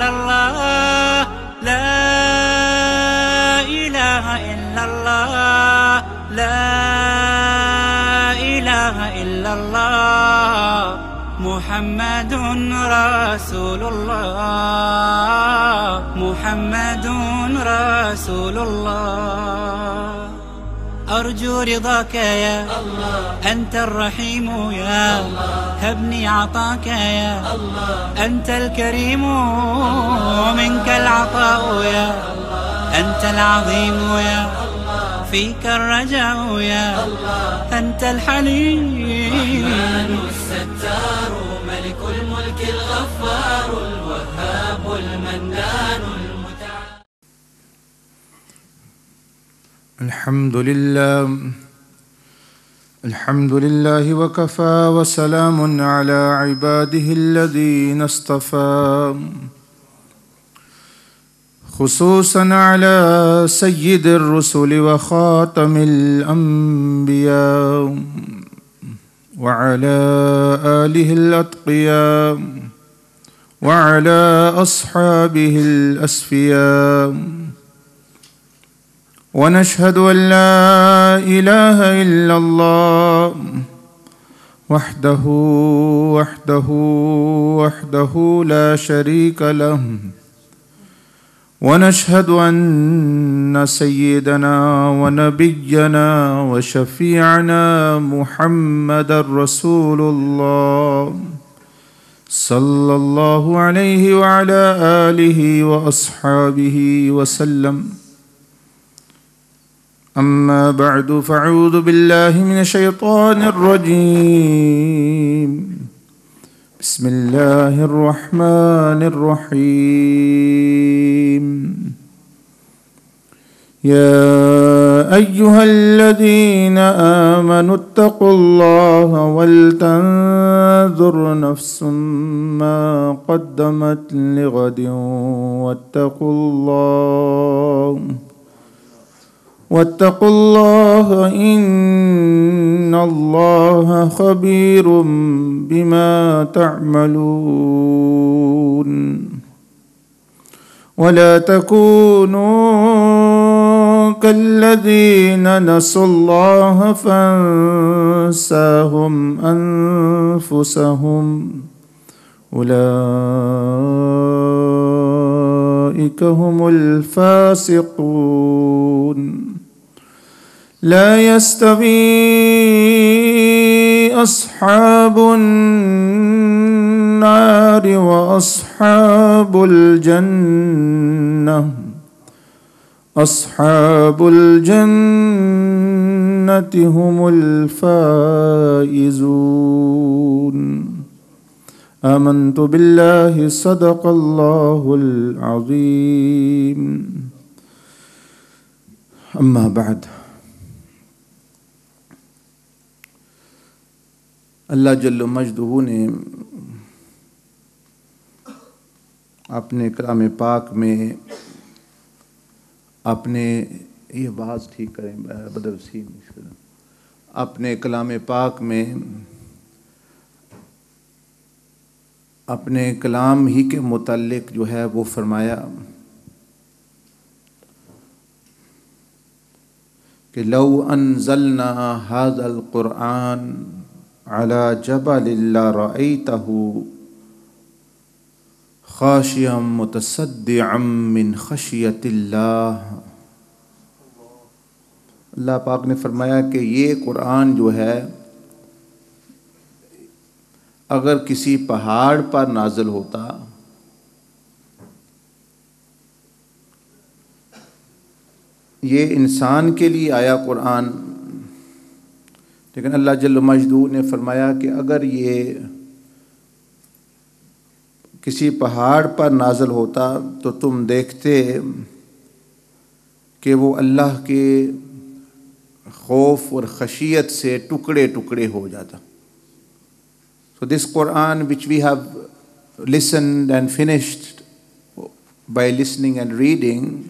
الله لا إله إلا الله لا إله إلا الله محمد رسول الله محمد رسول الله أرجو رضاك يا الله أنت الرحيم يا الله هبني عطاك يا الله أنت الكريم منك العطاء يا الله أنت العظيم يا الله فيك الرجاء يا الله أنت الحليم الرحمن الستار ملك الملك الغفار الوهاب المنان الحمد لله وكفى وسلام على عباده الذين اصطفى خصوصا على سيد الرسل وخاتم الأنبياء وعلى آله الأتقياء وعلى أصحابه الأسفياء ونشهد أن لا إله إلا الله وحده لا شريك له ونشهد أن سيدنا ونبينا وشفيعنا محمد رسول الله صلى الله عليه وعلى آله وأصحابه وسلم أما بعد فأعوذ بالله من الشيطان الرجيم بسم الله الرحمن الرحيم يا أيها الذين آمنوا اتقوا الله ولتنظر نفس ما قدمت لغد واتقوا الله إن الله خبير بما تعملون ولا تكونوا كالذين نسوا الله فانساهم أنفسهم أولئك هم الفاسقون لا يستوي أصحاب النار وأصحاب الجنة أصحاب الجنة هم الفائزون آمنت بالله صدق الله العظيم أما بعد اللہ جل مجدہ نے اپنے کلام پاک میں اپنے یہ باز ٹھیک کریں بدوسی اپنے کلام پاک میں اپنے کلام ہی کے متعلق جو ہے وہ فرمایا کہ لو انزلنا هذا القرآن على جبل لرأيته خاشعا متصدعا من خشیۃ اللہ. اللہ پاک نے فرمایا کہ یہ قرآن جو ہے اگر کسی پہاڑ پر نازل ہوتا یہ انسان کے لیے آیا قرآن، لیکن اللہ جل مجدہ نے فرمایا کہ اگر یہ کسی پہاڑ پر نازل ہوتا تو تم دیکھتے کہ وہ اللہ کے خوف اور خشیت سے ٹکڑے ٹکڑے ہو جاتا. So this Quran which we have listened and finished by listening and reading,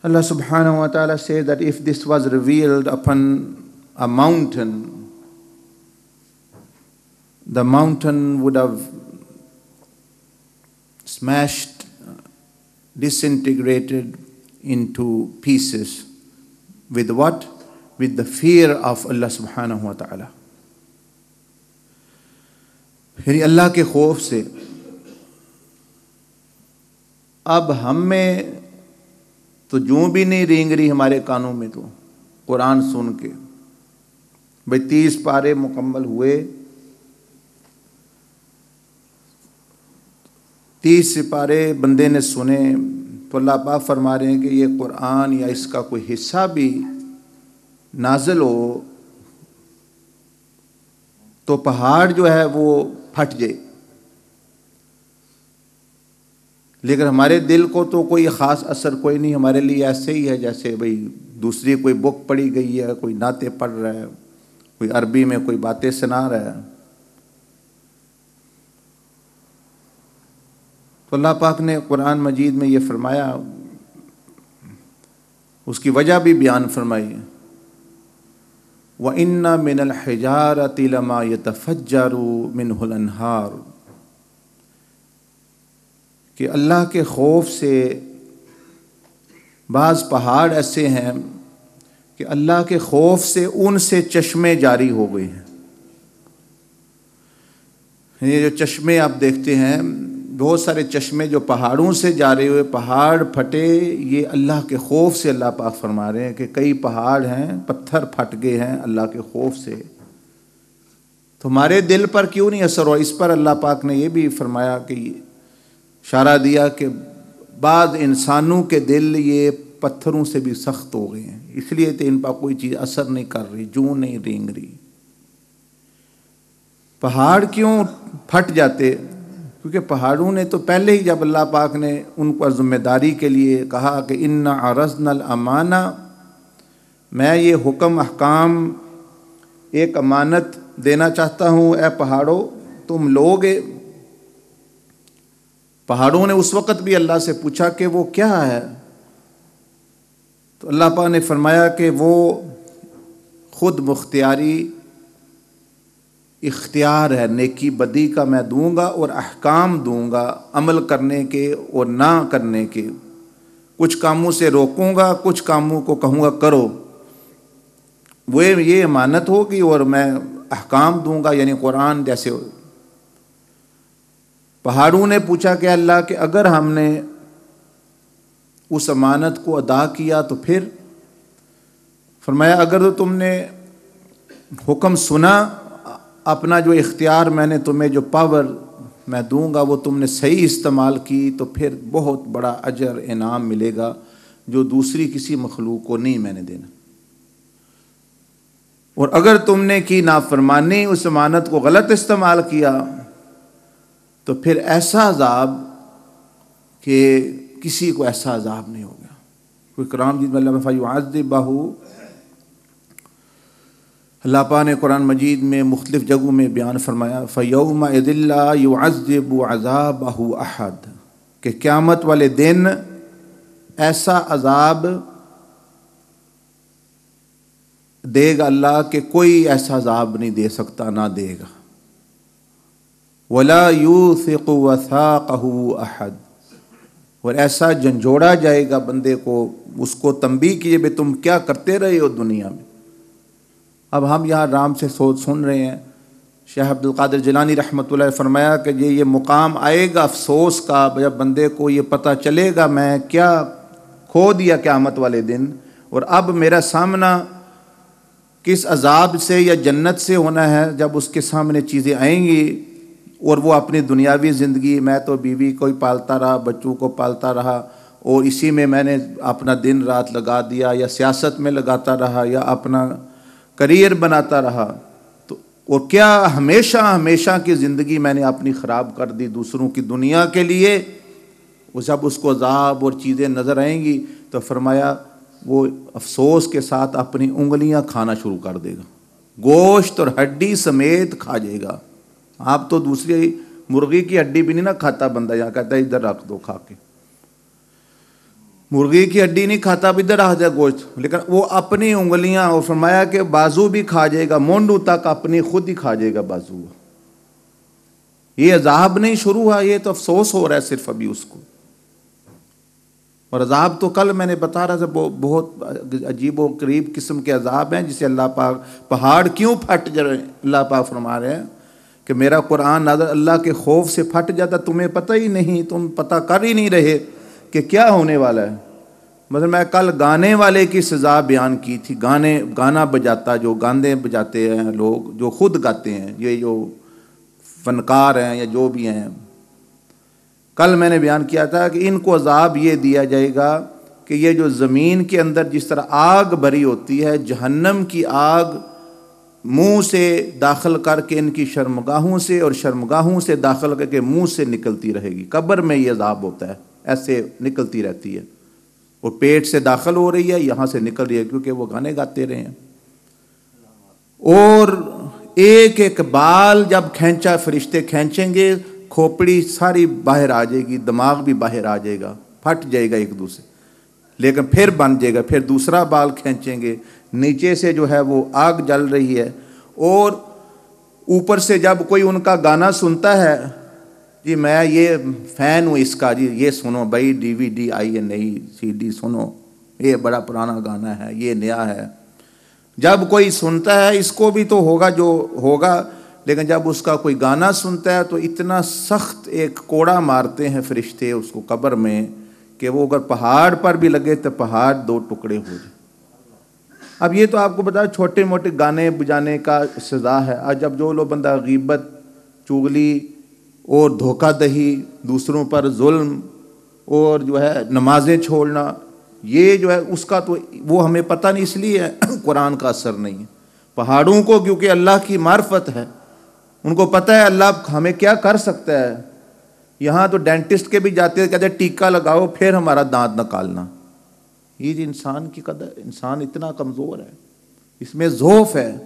Allah subhanahu wa ta'ala says that if this was revealed upon a mountain, the mountain would have smashed, disintegrated into pieces. With what? With the fear of Allah subhanahu wa ta'ala. یعنی اللہ کے خوف سے. اب ہم میں تو جوں بھی نہیں رینگ رہی ہمارے کانوں میں تو قرآن سن کے. بھئی 30 پارے مکمل ہوئے, 30 سپارے بندے نے سنے تو اللہ پاک فرما رہے ہیں کہ یہ قرآن یا اس کا کوئی حصہ بھی نازل ہو تو پہاڑ جو ہے وہ پھٹ جائے. لیکن ہمارے دل کو تو کوئی خاص اثر کوئی نہیں, ہمارے لیے ایسے ہی ہے جیسے بھئی دوسری کوئی بک پڑھی گئی ہے, کوئی نعتیں پڑھ رہا ہے, کوئی عربی میں کوئی باتیں سنا رہا ہے. تو اللہ پاک نے قرآن مجید میں یہ فرمایا, اس کی وجہ بھی بیان فرمائی. وَإِنَّ مِنَ الْحِجَارَةِ لَمَا يَتَفَجَّرُ مِنْهُ الْأَنْهَارُ, کہ اللہ کے خوف سے بعض پہاڑ ایسے ہیں کہ اللہ کے خوف سے ان سے چشمے جاری ہو گئے ہیں. یہ جو چشمے آپ دیکھتے ہیں, بہت سارے چشمے جو پہاڑوں سے جاری ہوئے, پہاڑ پھٹے, یہ اللہ کے خوف سے اللہ پاک فرما رہے ہیں کہ کئی پہاڑ ہیں پتھر پھٹ گئے ہیں اللہ کے خوف سے. تمہارے دل پر کیوں نہیں اثر ہوا؟ اس پر اللہ پاک نے یہ بھی فرمایا کہ اشارہ دیا کہ بعض انسانوں کے دل یہ پتھروں سے بھی سخت ہو گئے ہیں, اس لیے تو ان پر کوئی چیز اثر نہیں کر رہی, جوں نہیں رینگ رہی. پہاڑ کیوں پھٹ جاتے؟ کیونکہ پہاڑوں نے تو پہلے ہی جب اللہ پاک نے ان پر ذمہ داری کے لیے کہا کہ اِنَّ عَرَضْنَا الْأَمَانَةَ, میں یہ حکم احکام ایک امانت دینا چاہتا ہوں اے پہاڑوں تم لوگ. پہاڑوں نے اس وقت بھی اللہ سے پوچھا کہ وہ کیا ہے, تو اللہ پاک نے فرمایا کہ وہ خود مختاری اختیار ہے, نیکی بدی کا میں دوں گا اور احکام دوں گا عمل کرنے کے اور نہ کرنے کے. کچھ کاموں سے روکوں گا, کچھ کاموں کو کہوں گا کرو. وہ یہ امانت ہوگی اور میں احکام دوں گا, یعنی قرآن جیسے. پہاڑوں نے پوچھا کہ اللہ کہ اگر ہم نے اس امانت کو ادا کیا تو پھر؟ فرمایا اگر تو تم نے حکم سنا, اپنا جو اختیار میں نے تمہیں جو پاور میں دوں گا وہ تم نے صحیح استعمال کی تو پھر بہت بڑا اجر انعام ملے گا جو دوسری کسی مخلوق کو نہیں میں نے دینا. اور اگر تم نے کی نافرمانی, اس امانت کو غلط استعمال کیا تو پھر ایسا عذاب کہ کسی کو ایسا عذاب نہیں ہوگا. کوئی کرام جی اللہ فَيُعَذِّبَهُ, اللہ پاک نے قرآن مجید میں مختلف جگہوں میں بیان فرمایا فَيَوْمَئِذٍ لَا يُعَذِّبُ عَذَابَهُ أَحَدٌ, کہ قیامت والے دن ایسا عذاب دے گا اللہ کہ کوئی ایسا عذاب نہیں دے سکتا, نہ دے گا. وَلَا يُوثِقُ وَثَاقَهُ أَحَدٌ, اور ایسا جھنجھوڑا جائے گا بندے کو, اس کو تنبیہ کیے بے تم کیا کرتے رہے ہو دنیا میں. اب ہم یہاں رام سے سوچ سن رہے ہیں, شیخ عبد القادر جیلانی رحمۃ اللہ فرمایا کہ یہ مقام آئے گا افسوس کا, جب بندے کو یہ پتہ چلے گا میں کیا کھو دیا قیامت والے دن, اور اب میرا سامنا کس عذاب سے یا جنت سے ہونا ہے. جب اس کے سامنے چیزیں آئیں گی اور وہ اپنی دنیاوی زندگی, میں تو بیوی کو ہی پالتا رہا, بچوں کو پالتا رہا, اور اسی میں نے اپنا دن رات لگا دیا, یا سیاست میں لگاتا رہا, یا اپنا کریئر بناتا رہا, تو اور کیا ہمیشہ کی زندگی میں نے اپنی خراب کر دی دوسروں کی دنیا کے لیے. وہ جب اس کو عذاب اور چیزیں نظر آئیں گی تو فرمایا وہ افسوس کے ساتھ اپنی انگلیاں کھانا شروع کر دے گا, گوشت اور ہڈی سمیت کھا جائے گا. آپ تو دوسری مرغی کی ہڈی بھی نہیں نہ کھاتا بندہ, یہاں کہتا ہے ادھر رکھ دو کھا کے. مرغی کی ہڈی نہیں کھاتا, اب ادھر رکھ دے گوشت, لیکن وہ اپنی انگلیاں, اور فرمایا کہ بازو بھی کھا جائے گا, مونڈوں تک اپنی خود ہی کھا جائے گا بازو. یہ عذاب نہیں شروع ہوا، یہ تو افسوس ہو رہا ہے صرف ابھی اس کو. اور عذاب تو کل میں نے بتا رہا تھا، بہت عجیب و غریب قسم کے عذاب ہیں جسے اللہ پاک، پہاڑ کیوں پھٹ جائے، اللہ پاک فرما رہے ہیں کہ میرا قرآن نازل اللہ کے خوف سے پھٹ جاتا، تمہیں پتہ ہی نہیں، تم پتہ کر ہی نہیں رہے کہ کیا ہونے والا ہے. مثلا میں کل گانے والے کی سزا بیان کی تھی، گانا بجاتا، جو گانے بجاتے ہیں لوگ، جو خود گاتے ہیں، یہ جو فنکار ہیں یا جو بھی ہیں، کل میں نے بیان کیا تھا کہ ان کو عذاب یہ دیا جائے گا کہ یہ جو زمین کے اندر جس طرح آگ بھری ہوتی ہے، جہنم کی آگ منہ سے داخل کر کے ان کی شرمگاہوں سے، اور شرمگاہوں سے داخل کر کے منہ سے نکلتی رہے گی. قبر میں یہ عذاب ہوتا ہے، ایسے نکلتی رہتی ہے، اور پیٹ سے داخل ہو رہی ہے، یہاں سے نکل رہی ہے، کیونکہ وہ گانے گاتے رہے ہیں. اور ایک ایک بال جب کھینچا، فرشتے کھینچیں گے، کھوپڑی ساری باہر آ جائے گی، دماغ بھی باہر آ جائے گا، پھٹ جائے گا ایک دوسرے، لیکن پھر بن جائے گا. پھر دوسرا بال کھینچیں گے، نیچے سے جو ہے وہ آگ جل رہی ہے، اور اوپر سے جب کوئی ان کا گانا سنتا ہے، جی میں یہ فین ہوں اس کا، جی یہ سنو بھائی، ڈی وی ڈی آئی ہے نئی، سی ڈی سنو، یہ بڑا پرانا گانا ہے، یہ نیا ہے. جب کوئی سنتا ہے، اس کو بھی تو ہوگا جو ہوگا، لیکن جب اس کا کوئی گانا سنتا ہے تو اتنا سخت ایک کوڑا مارتے ہیں فرشتے اس کو قبر میں کہ وہ اگر پہاڑ پر بھی لگے تو پہاڑ 2 ٹکڑے ہو جائے. اب یہ تو آپ کو بتا چھوٹے موٹے گانے بجانے کا سزا ہے. آج جب جو لوگ بندہ غیبت، چغلی اور دھوکہ دہی، دوسروں پر ظلم، اور جو ہے نمازیں چھوڑنا، یہ جو ہے اس کا تو وہ ہمیں پتہ نہیں، اس لیے قرآن کا اثر نہیں ہے. پہاڑوں کو کیونکہ اللہ کی معرفت ہے، ان کو پتہ ہے اللہ ہمیں کیا کر سکتا ہے. یہاں تو ڈینٹسٹ کے بھی جاتے ہیں، کہتے ہیں ٹیکا لگاؤ پھر ہمارا دانت نکالنا. یہ جو انسان کی قدر، انسان اتنا کمزور ہے، اس میں ضعف ہے،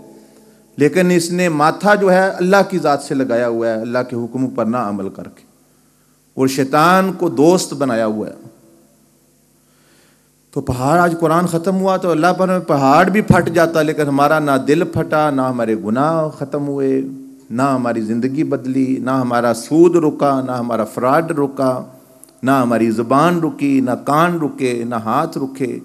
لیکن اس نے ماتھا جو ہے اللہ کی ذات سے لگایا ہوا ہے، اللہ کے حکم پر نہ عمل کر کے، اور شیطان کو دوست بنایا ہوا ہے. تو پہاڑ، آج قرآن ختم ہوا تو اللہ پر پہاڑ بھی پھٹ جاتا، لیکن ہمارا نہ دل پھٹا، نہ ہمارے گناہ ختم ہوئے، نہ ہماری زندگی بدلی، نہ ہمارا سود رکا، نہ ہمارا فراڈ رکا، نہ ہماری زبان رکی، نہ کان رکے، نہ ہاتھ رکے.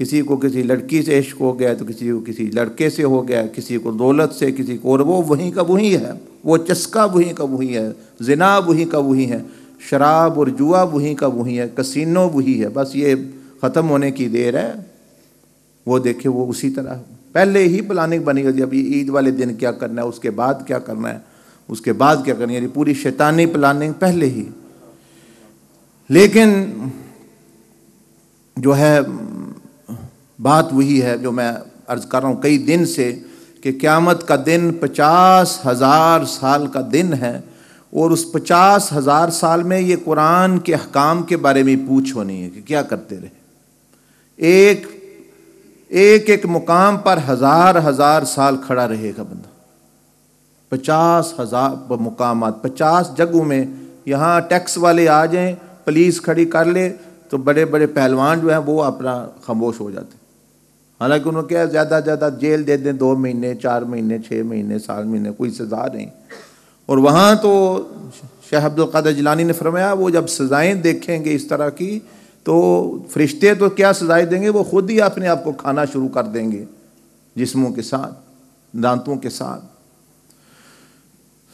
کسی کو کسی لڑکی سے عشق ہو گیا تو کسی کو کسی لڑکے سے ہو گیا، کسی کو دولت سے، کسی کو، اور وہ وہیں کا وہیں ہے، وہ چسکا وہیں کا وہیں ہے، زنا وہیں کا وہیں ہے، شراب اور جوا وہیں کا وہیں ہے، کسینو وہی ہے. بس یہ ختم ہونے کی دیر ہے. وہ دیکھے وہ اسی طرح پہلے ہی پلاننگ بنی ہوئی، ابھی عید والے دن کیا کرنا ہے، اس کے بعد کیا کرنا ہے، اس کے بعد کیا کرنا ہے، یعنی پوری شیطانی پلاننگ پہلے ہی. لیکن جو ہے بات وہی ہے جو میں عرض کر رہا ہوں کئی دن سے، کہ قیامت کا دن 50,000 سال کا دن ہے، اور اس 50,000 سال میں یہ قرآن کے احکام کے بارے میں پوچھ ہونی ہے کہ کیا کرتے رہے. ایک مقام پر 1,000 سال کھڑا رہے گا بندہ. 50,000 مقامات، 50 جگہوں میں. یہاں ٹیکس والے آ جائیں، پولیس کھڑی کر لے تو بڑے بڑے پہلوان جو ہیں وہ اپنا خاموش ہو جاتے. حالانکہ انہوں نے کیا زیادہ زیادہ جیل دے دیں، 2 مہینے، 4 مہینے، 6 مہینے، سال مہینے، کوئی سزا نہیں. اور وہاں تو شیخ عبد القادر جیلانی نے فرمایا وہ جب سزائیں دیکھیں گے اس طرح کی تو فرشتے تو کیا سزائیں دیں گے، وہ خود ہی اپنے آپ کو کھانا شروع کر دیں گے جسموں کے ساتھ، دانتوں کے ساتھ.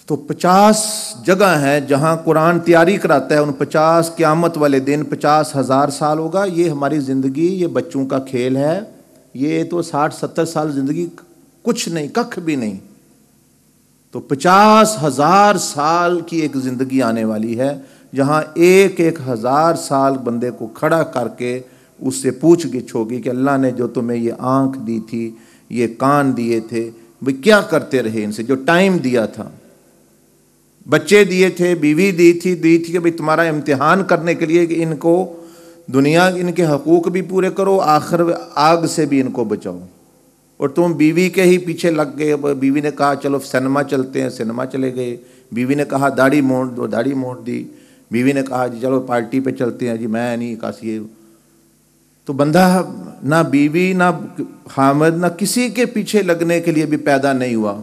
تو 50 جگہ ہیں جہاں قرآن تیاری کراتا ہے. ان 50 قیامت والے دن 50,000 سال ہوگا. یہ ہماری زندگی، یہ بچوں کا کھیل ہے. یہ تو 60-70 سال زندگی کچھ نہیں، ککھ بھی نہیں. تو 50,000 سال کی ایک زندگی آنے والی ہے جہاں 1,000 سال بندے کو کھڑا کر کے اس سے پوچھ گچھ ہوگی کہ اللہ نے جو تمہیں یہ آنکھ دی تھی، یہ کان دیے تھے، بھئی کیا کرتے رہے ان سے، جو ٹائم دیا تھا، بچے دیے تھے، بیوی دی تھی کہ بھئی تمہارا امتحان کرنے کے لیے کہ ان کو دنیا ان کے حقوق بھی پورے کرو، آخر آگ سے بھی ان کو بچاؤ. اور تم بیوی کے ہی پیچھے لگ گئے. بیوی نے کہا چلو سنیما چلتے ہیں، سنیما چلے گئے. بیوی نے کہا داڑھی موڑ دو، داڑھی موڑ دی. بیوی نے کہا جی چلو پارٹی پہ چلتے ہیں، جی میں نہیں کاسی. تو بندہ نہ بیوی نہ خامد نہ کسی کے پیچھے لگنے کے لیے بھی پیدا نہیں ہوا.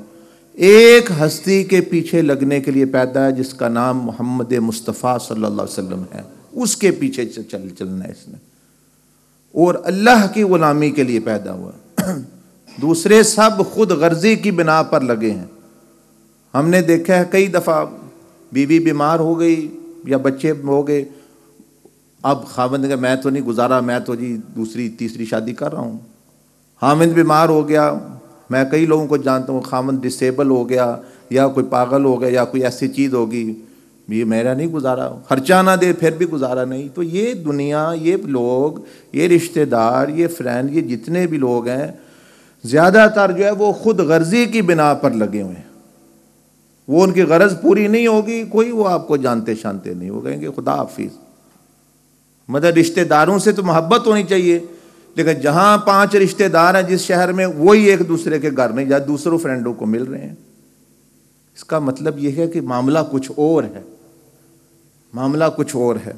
ایک ہستی کے پیچھے لگنے کے لیے پیدا ہے جس کا نام محمد مصطفیٰ صلی اللہ علیہ وسلم ہے، اس کے پیچھے چلنا ہے اس نے، اور اللہ کی غلامی کے لیے پیدا ہوا۔ دوسرے سب خود غرضی کی بنا پر لگے ہیں۔ ہم نے دیکھا ہے کئی دفعہ بیوی بیمار ہو گئی یا بچے ہو گئے، اب خاوند کا میں تو نہیں گزارا، میں تو جی دوسری تیسری شادی کر رہا ہوں۔ خاوند بیمار ہو گیا، میں کئی لوگوں کو جانتا ہوں، خاوند ڈسیبل ہو گیا یا کوئی پاگل ہو گیا یا کوئی ایسی چیز ہوگی، یہ میرا نہیں گزارا، خرچہ نہ دے پھر بھی گزارا نہیں۔ تو یہ دنیا، یہ لوگ، یہ رشتہ دار، یہ فرینڈ، یہ جتنے بھی لوگ ہیں زیادہ تر جو ہے وہ خود غرضی کی بنا پر لگے ہوئے ہیں۔ وہ ان کی غرض پوری نہیں ہوگی، کوئی وہ آپ کو جانتے شانتے نہیں، وہ کہیں گے خدا حافظ۔ مطلب رشتہ داروں سے تو محبت ہونی چاہیے، لیکن جہاں 5 رشتہ دار ہیں جس شہر میں، وہی ایک دوسرے کے گھر میں یا دوسروں فرینڈوں کو مل رہے ہیں۔ اس کا مطلب یہ ہے کہ معاملہ کچھ اور ہے، معاملہ کچھ اور ہے۔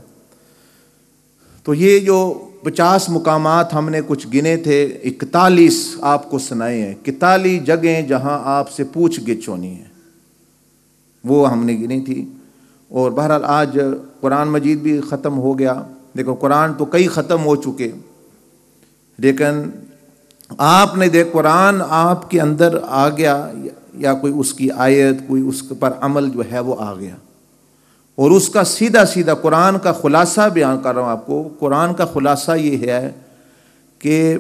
تو یہ جو 50 مقامات ہم نے کچھ گنے تھے، 41 آپ کو سنائے ہیں، 41 جگہیں جہاں آپ سے پوچھ گچھ ہونی ہے، وہ ہم نے گنی تھی۔ اور بہرحال آج قرآن مجید بھی ختم ہو گیا، دیکھو قرآن تو کئی ختم ہو چکے، لیکن آپ نے دیکھ قرآن آپ کے اندر آ گیا، یا کوئی اس کی آیت، کوئی اس پر عمل جو ہے وہ آ گیا، اور اس کا سیدھا سیدھا قرآن کا خلاصہ بیان کر رہا ہوں آپ کو۔ قرآن کا خلاصہ یہ ہے کہ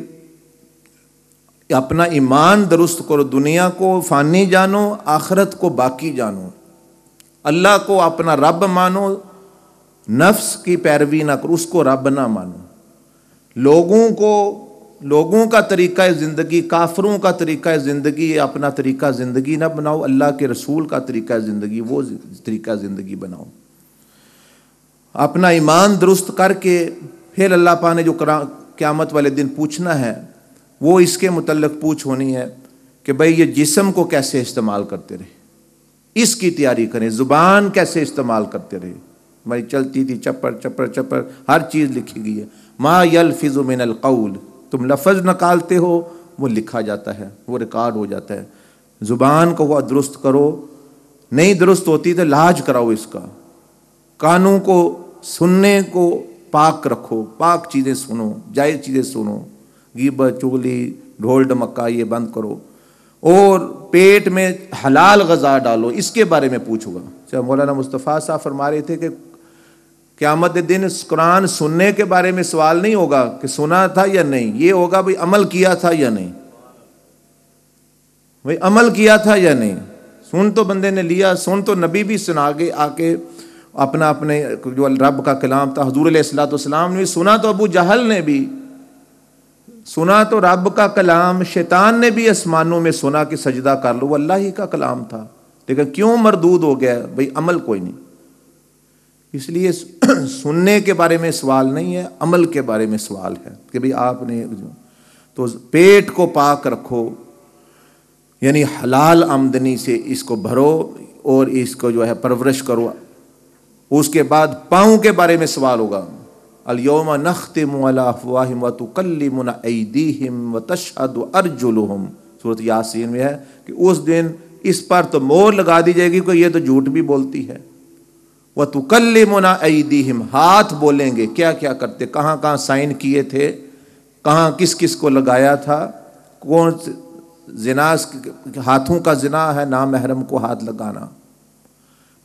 اپنا ایمان درست کرو، دنیا کو فانی جانو، آخرت کو باقی جانو، اللہ کو اپنا رب مانو، نفس کی پیروی نہ کرو، اس کو رب نہ مانو، لوگوں کا طریقہ زندگی، کافروں کا طریقہ زندگی اپنا طریقہ زندگی نہ بناؤ، اللہ کے رسول کا طریقہ زندگی وہ طریقہ زندگی بناؤ۔ اپنا ایمان درست کر کے پھر اللہ پاک نے جو قیامت والے دن پوچھنا ہے وہ اس کے متعلق پوچھ ہونی ہے کہ بھئی یہ جسم کو کیسے استعمال کرتے رہے، اس کی تیاری کریں، زبان کیسے استعمال کرتے رہے، ہماری چلتی تھی چپر چپر چپر، ہر چیز لکھی گئی ہے۔ ما یلفظ من القول، تم لفظ نکالتے ہو وہ لکھا جاتا ہے، وہ ریکارڈ ہو جاتا ہے۔ زبان کو وہ درست کرو، نہیں درست ہوتی تو علاج کراؤ اس کا۔ کانوں کو سننے کو پاک رکھو، پاک چیزیں سنو، جائز چیزیں سنو، غیبت، چغلی، ڈھول ڈمکا یہ بند کرو، اور پیٹ میں حلال غذا ڈالو، اس کے بارے میں پوچھو گا۔ مولانا مصطفیٰ صاحب فرما رہے تھے کہ قیامت دن قرآن سننے کے بارے میں سوال نہیں ہوگا کہ سنا تھا یا نہیں، یہ ہوگا بھئی عمل کیا تھا یا نہیں، بھئی عمل کیا تھا یا نہیں۔ سن تو بندے نے لیا، سن تو نبی بھی سنا کے آ کے اپنے جو رب کا کلام تھا، حضور علیہ الصلوۃ والسلام نے بھی سنا، تو ابو جہل نے بھی سنا، تو رب کا کلام شیطان نے بھی آسمانوں میں سنا کہ سجدہ کر لو، وہ اللہ ہی کا کلام تھا، لیکن کیوں مردود ہو گیا؟ بھئی عمل کوئی نہیں۔ اس لیے سننے کے بارے میں سوال نہیں ہے، عمل کے بارے میں سوال ہے کہ بھئی آپ نے تو پیٹ کو پاک رکھو، یعنی حلال آمدنی سے اس کو بھرو اور اس کو جو ہے پرورش کرو۔ اس کے بعد پاؤں کے بارے میں سوال ہوگا، الیوم نختم علی افواہہم وتکلمنا ایدیہم وتشہد ارجلہم، سورۃ یاسین میں ہے کہ اس دن اس پر تو مہر لگا دی جائے گی کہ یہ تو جھوٹ بھی بولتی ہے۔ وتکلمنا ایدیہم، ہاتھ بولیں گے کیا کیا کرتے، کہاں کہاں سائن کیے تھے، کہاں کس کس کو لگایا تھا، کون زنا، ہاتھوں کا زنا ہے نامحرم کو ہاتھ لگانا،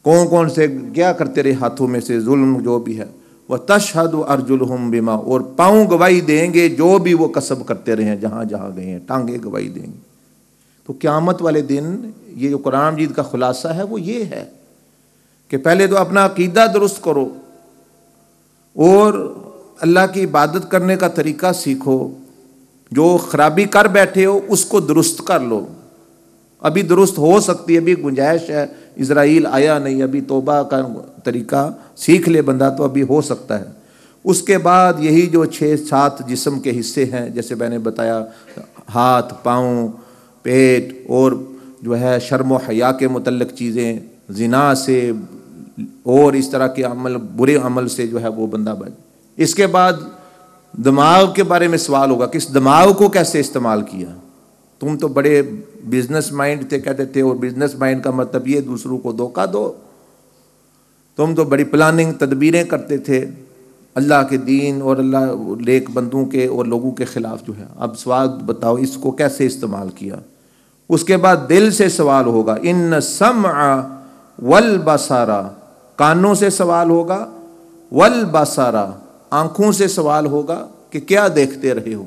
کون کون سے کیا کرتے رہے ہاتھوں میں سے ظلم جو بھی ہے۔ وَتَشْهَدُ أَرْجُلُهُمْ بِمَا، اور پاؤں گواہی دیں گے جو بھی وہ کسب کرتے رہے ہیں، جہاں جہاں گئے ہیں ٹانگیں گواہی دیں گے۔ تو قیامت والے دن یہ جو قرآن مجید کا خلاصہ ہے وہ یہ ہے کہ پہلے تو اپنا عقیدہ درست کرو اور اللہ کی عبادت کرنے کا طریقہ سیکھو، جو خرابی کر بیٹھے ہو اس کو درست کر لو، ابھی درست ہو سکتی ہے، ابھی گنجائش ہے، اسرائیل آیا نہیں، ابھی توبہ کا طریقہ سیکھ لے بندہ تو ابھی ہو سکتا ہے۔ اس کے بعد یہی جو 6-7 جسم کے حصے ہیں، جیسے میں نے بتایا، ہاتھ، پاؤں، پیٹ، اور جو ہے شرم و حیا کے متعلق چیزیں، زنا سے اور اس طرح کے عمل، برے عمل سے جو ہے وہ بندہ بچ۔ اس کے بعد دماغ کے بارے میں سوال ہوگا، کس دماغ کو کیسے استعمال کیا، تم تو بڑے بزنس مائنڈ تھے کہتے تھے، اور بزنس مائنڈ کا مطلب یہ دوسروں کو دھوکہ دو، تم تو بڑی پلاننگ تدبیریں کرتے تھے اللہ کے دین اور اللہ نیک بندوں کے اور لوگوں کے خلاف جو ہے۔ اب سوال بتاؤ اس کو کیسے استعمال کیا؟ اس کے بعد دل سے سوال ہوگا، ان السمع والبصر، کانوں سے سوال ہوگا، والبصر، آنکھوں سے سوال ہوگا کہ کیا دیکھتے رہے ہو،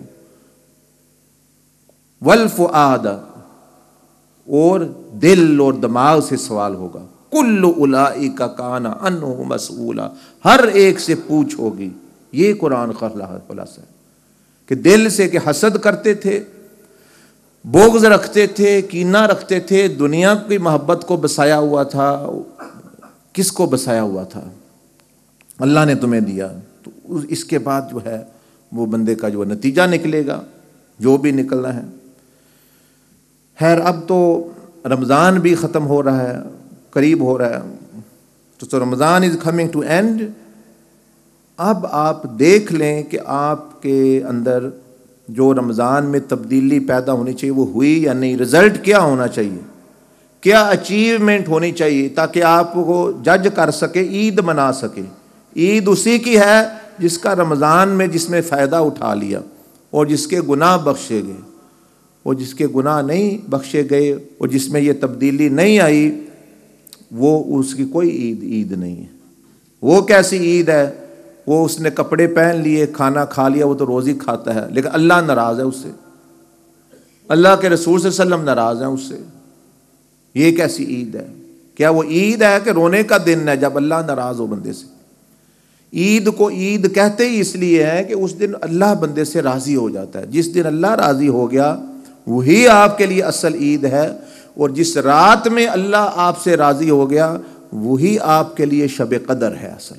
والفؤاد، اور دل اور دماغ سے سوال ہوگا، کل اولئک کان عنہ مسئولا، ہر ایک سے پوچھ ہوگی۔ یہ قرآن کا خلاصہ ہے کہ دل سے کہ حسد کرتے تھے، بغض رکھتے تھے، کینہ رکھتے تھے، دنیا کی محبت کو بسایا ہوا تھا۔ کس کو بسایا ہوا تھا؟ اللہ نے تمہیں دیا، تو اس کے بعد جو ہے وہ بندے کا جو نتیجہ نکلے گا، جو بھی نکلنا ہے۔ خیر اب تو رمضان بھی ختم ہو رہا ہے، قریب ہو رہا ہے، تو رمضان از کمنگ ٹو اینڈ۔ اب آپ دیکھ لیں کہ آپ کے اندر جو رمضان میں تبدیلی پیدا ہونی چاہیے وہ ہوئی یا نہیں، رزلٹ کیا ہونا چاہیے، کیا اچیومنٹ ہونی چاہیے، تاکہ آپ کو جج کر سکے، عید منا سکے۔ عید اسی کی ہے جس کا رمضان میں جس میں فائدہ اٹھا لیا اور جس کے گناہ بخشے گئے، اور جس کے گناہ نہیں بخشے گئے اور جس میں یہ تبدیلی نہیں آئی، وہ اس کی کوئی عید نہیں ہے۔ وہ کیسی عید ہے؟ وہ اس نے کپڑے پہن لیے، کھانا کھا لیا، وہ تو روز ہی کھاتا ہے، لیکن اللہ ناراض ہے اس سے، اللہ کے رسول صلی اللہ علیہ وسلم ناراض ہیں اس سے۔ یہ کیسی عید ہے؟ کیا وہ عید ہے کہ رونے کا دن ہے جب اللہ ناراض ہو بندے سے؟ عید کو عید کہتے ہی اس لیے ہے کہ اس دن اللہ بندے سے راضی ہو جاتا ہے۔ جس دن اللہ راضی ہو گیا وہی آپ کے لیے اصل عید ہے، اور جس رات میں اللہ آپ سے راضی ہو گیا وہی آپ کے لیے شب قدر ہے اصل۔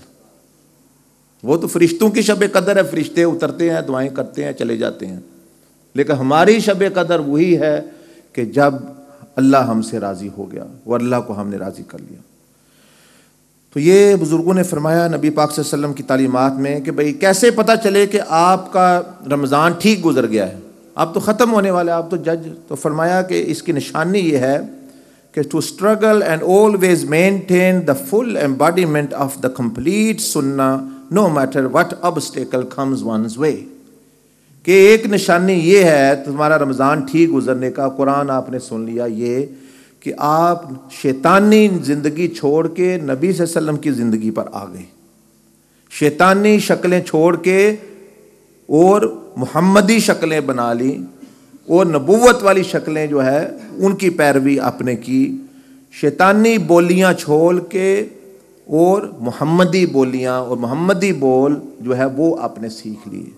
وہ تو فرشتوں کی شب قدر ہے، فرشتے اترتے ہیں، دعائیں کرتے ہیں، چلے جاتے ہیں، لیکن ہماری شب قدر وہی ہے کہ جب اللہ ہم سے راضی ہو گیا اور اللہ کو ہم نے راضی کر لیا۔ تو یہ بزرگوں نے فرمایا نبی پاک صلی اللہ علیہ وسلم کی تعلیمات میں کہ بھئی کیسے پتہ چلے کہ آپ کا رمضان ٹھیک گزر گیا ہے، اب تو ختم ہونے والا ہے، آپ تو جج۔ تو فرمایا کہ اس کی نشانی یہ ہے کہ to struggle and always maintain the full embodiment of the complete سنہ no matter what obstacle comes one's way، کہ ایک نشانی یہ ہے تمہارا رمضان ٹھیک گزرنے کا، قرآن آپ نے سن لیا، یہ کہ آپ شیطانی زندگی چھوڑ کے نبی صلی اللہ علیہ وسلم کی زندگی پر آ گئے، شیطانی شکلیں چھوڑ کے اور محمدی شکلیں بنا لی، اور نبوت والی شکلیں جو ہے ان کی پیروی آپ نے کی، شیطانی بولیاں چھوڑ کے اور محمدی بولیاں اور محمدی بول جو ہے وہ آپ نے سیکھ لیے۔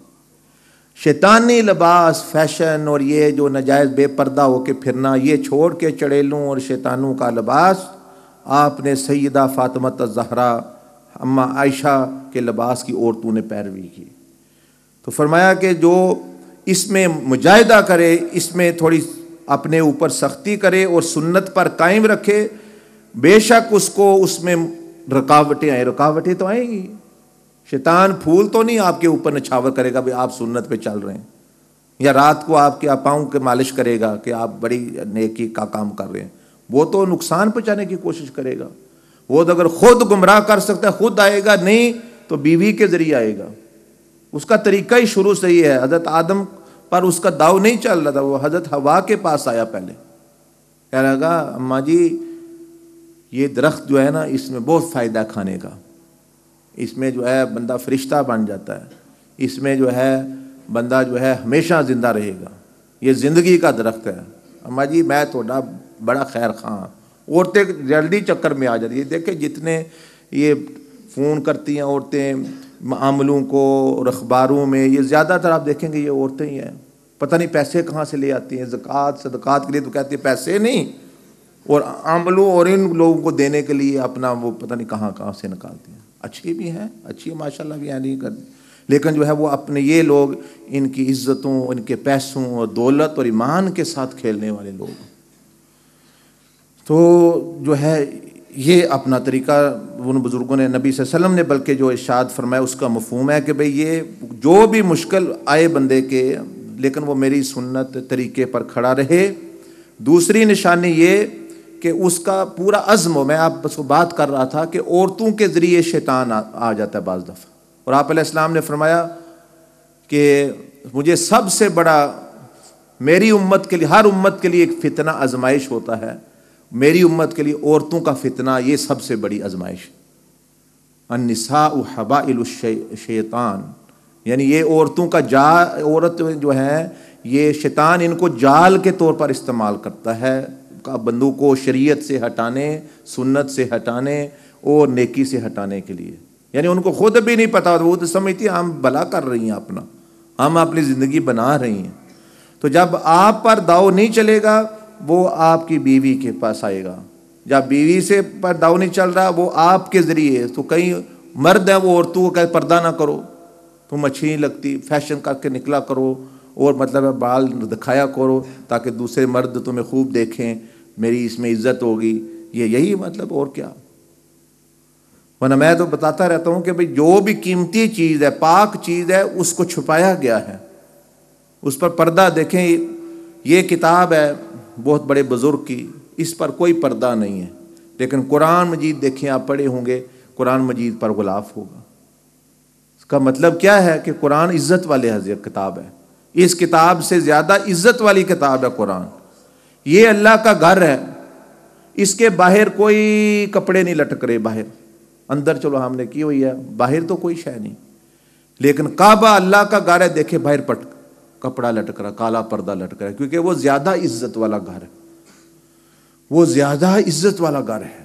شیطانی لباس، فیشن اور یہ جو ناجائز بے پردہ ہو کے پھرنا، یہ چھوڑ کے چڑیلوں اور شیطانوں کا لباس آپ نے سیدہ فاطمہ الزہرا اماں عائشہ کے لباس کی عورتوں نے پیروی کی۔ تو فرمایا کہ جو اس میں مجاہدہ کرے، اس میں تھوڑی اپنے اوپر سختی کرے اور سنت پر قائم رکھے، بے شک اس کو اس میں رکاوٹیں آئیں، رکاوٹیں تو آئیں گی، شیطان پھول تو نہیں آپ کے اوپر نچھاور کرے گا بھی آپ سنت پہ چل رہے ہیں، یا رات کو آپ کے پاؤں کے مالش کرے گا کہ آپ بڑی نیکی کا کام کر رہے ہیں، وہ تو نقصان پہنچانے کی کوشش کرے گا۔ وہ تو اگر خود گمراہ کر سکتا ہے خود آئے گا، نہیں تو بیوی کے ذریعے آئے گا۔ اس کا طریقہ ہی شروع سے ہی ہے، حضرت آدم پر اس کا داؤ نہیں چل رہا تھا، وہ حضرت حوا کے پاس آیا پہلے، کہہ رہا گا اماں جی یہ درخت جو ہے نا اس میں بہت فائدہ کھانے کا، اس میں جو ہے بندہ فرشتہ بن جاتا ہے، اس میں جو ہے بندہ جو ہے ہمیشہ زندہ رہے گا، یہ زندگی کا درخت ہے۔ اماں جی میں تھوڑا بڑا خیر خواہ، عورتیں جلدی چکر میں آ جاتی ہیں، دیکھیں جتنے یہ فون کرتی ہیں عورتیں معاملوں کو اور اخباروں میں، یہ زیادہ تر آپ دیکھیں گے یہ عورتیں ہی ہیں، پتہ نہیں پیسے کہاں سے لے آتی ہیں، زکوٰۃ صدقات کے لیے تو کہتی ہیں پیسے نہیں، اور عاملوں اور ان لوگوں کو دینے کے لیے اپنا وہ پتہ نہیں کہاں کہاں سے نکالتی ہیں۔ اچھی بھی ہیں، اچھی ماشاءاللہ بھی ہیں، نہیں کرتی، لیکن جو ہے وہ اپنے یہ لوگ ان کی عزتوں، ان کے پیسوں اور دولت اور ایمان کے ساتھ کھیلنے والے لوگ، تو جو ہے یہ اپنا طریقہ ان بزرگوں نے نبی صلی اللہ علیہ وسلم نے بلکہ جو ارشاد فرمایا اس کا مفہوم ہے کہ بھئی یہ جو بھی مشکل آئے بندے کے، لیکن وہ میری سنت طریقے پر کھڑا رہے۔ دوسری نشانی یہ کہ اس کا پورا عزم ہو۔ میں آپ بس کو بات کر رہا تھا کہ عورتوں کے ذریعے شیطان آ جاتا ہے بعض دفعہ، اور آپ علیہ السلام نے فرمایا کہ مجھے سب سے بڑا میری امت کے لیے، ہر امت کے لیے ایک فتنہ آزمائش ہوتا ہے، میری امت کے لیے عورتوں کا فتنہ یہ سب سے بڑی آزمائش۔ النساء حبائل الشیطان، یعنی یہ عورتوں کا عورت جو ہے یہ شیطان ان کو جال کے طور پر استعمال کرتا ہے، بندوں کو شریعت سے ہٹانے، سنت سے ہٹانے اور نیکی سے ہٹانے کے لیے۔ یعنی ان کو خود بھی نہیں پتا، وہ تو سمجھتی ہیں ہم بھلا کر رہی ہیں اپنا، ہم اپنی زندگی بنا رہی ہیں۔ تو جب آپ پر داؤ نہیں چلے گا وہ آپ کی بیوی کے پاس آئے گا، جب بیوی سے پر داؤ نہیں چل رہا وہ آپ کے ذریعے، تو کئی مرد ہیں وہ عورتوں کو کہتے پردہ نہ کرو، تم اچھی نہیں لگتی، فیشن کر کے نکلا کرو، اور مطلب ہے بال دکھایا کرو تاکہ دوسرے مرد تمہیں خوب دیکھیں، میری اس میں عزت ہوگی، یہی مطلب، اور کیا؟ ورنہ میں تو بتاتا رہتا ہوں کہ بھئی جو بھی قیمتی چیز ہے، پاک چیز ہے، اس کو چھپایا گیا ہے، اس پر پردہ دیکھیں، یہ کتاب ہے بہت بڑے بزرگ کی، اس پر کوئی پردہ نہیں ہے، لیکن قرآن مجید دیکھیں آپ پڑھے ہوں گے، قرآن مجید پر غلاف ہوگا۔ اس کا مطلب کیا ہے کہ قرآن عزت والے کتاب ہے، اس کتاب سے زیادہ عزت والی کتاب ہے قرآن۔ یہ اللہ کا گھر ہے، اس کے باہر کوئی کپڑے نہیں لٹک رہے، باہر، اندر چلو ہم نے کی ہوئی ہے، باہر تو کوئی شے نہیں، لیکن کعبہ اللہ کا گھر ہے، دیکھے باہر کپڑا لٹک رہا، کالا پردہ لٹک رہا ہے، کیونکہ وہ زیادہ عزت والا گھر ہے، وہ زیادہ عزت والا گھر ہے،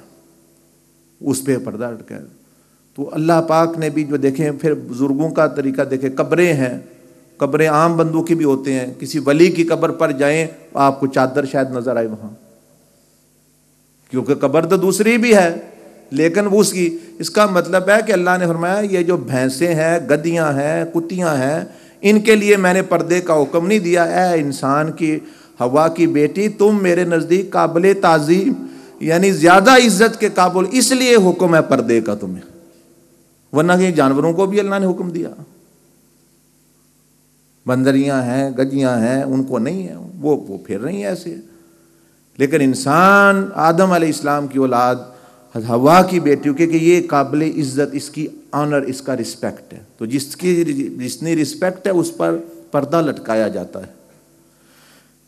اس پہ پردہ لٹکا ہے۔ تو اللہ پاک نے بھی جو دیکھیں، پھر بزرگوں کا طریقہ دیکھیں، قبریں ہیں، قبریں عام بندوں کی بھی ہوتے ہیں، کسی ولی کی قبر پر جائیں آپ کو چادر شاید نظر آئے وہاں، کیونکہ قبر تو دوسری بھی ہے، لیکن وہ اس کا مطلب ہے کہ اللہ نے فرمایا یہ جو بھینسیں ہیں، گدیاں ہیں، کتیاں ہیں، ان کے لیے میں نے پردے کا حکم نہیں دیا۔ اے انسان کی ہوا کی بیٹی، تم میرے نزدیک قابل تعظیم، یعنی زیادہ عزت کے قابل، اس لیے حکم ہے پردے کا تمہیں، ورنہ کہ جانوروں کو بھی اللہ نے حکم دیا، بندریاں ہیں، گجیاں ہیں، ان کو نہیں ہے، وہ پھر رہی ہیں ایسے، لیکن انسان آدم علیہ السلام کی اولاد ہوا کی بیٹیوں کہ یہ قابل عزت، اس کی آنر، اس کا رسپیکٹ ہے، تو جتنی رسپیکٹ ہے اس پر پردہ لٹکایا جاتا ہے۔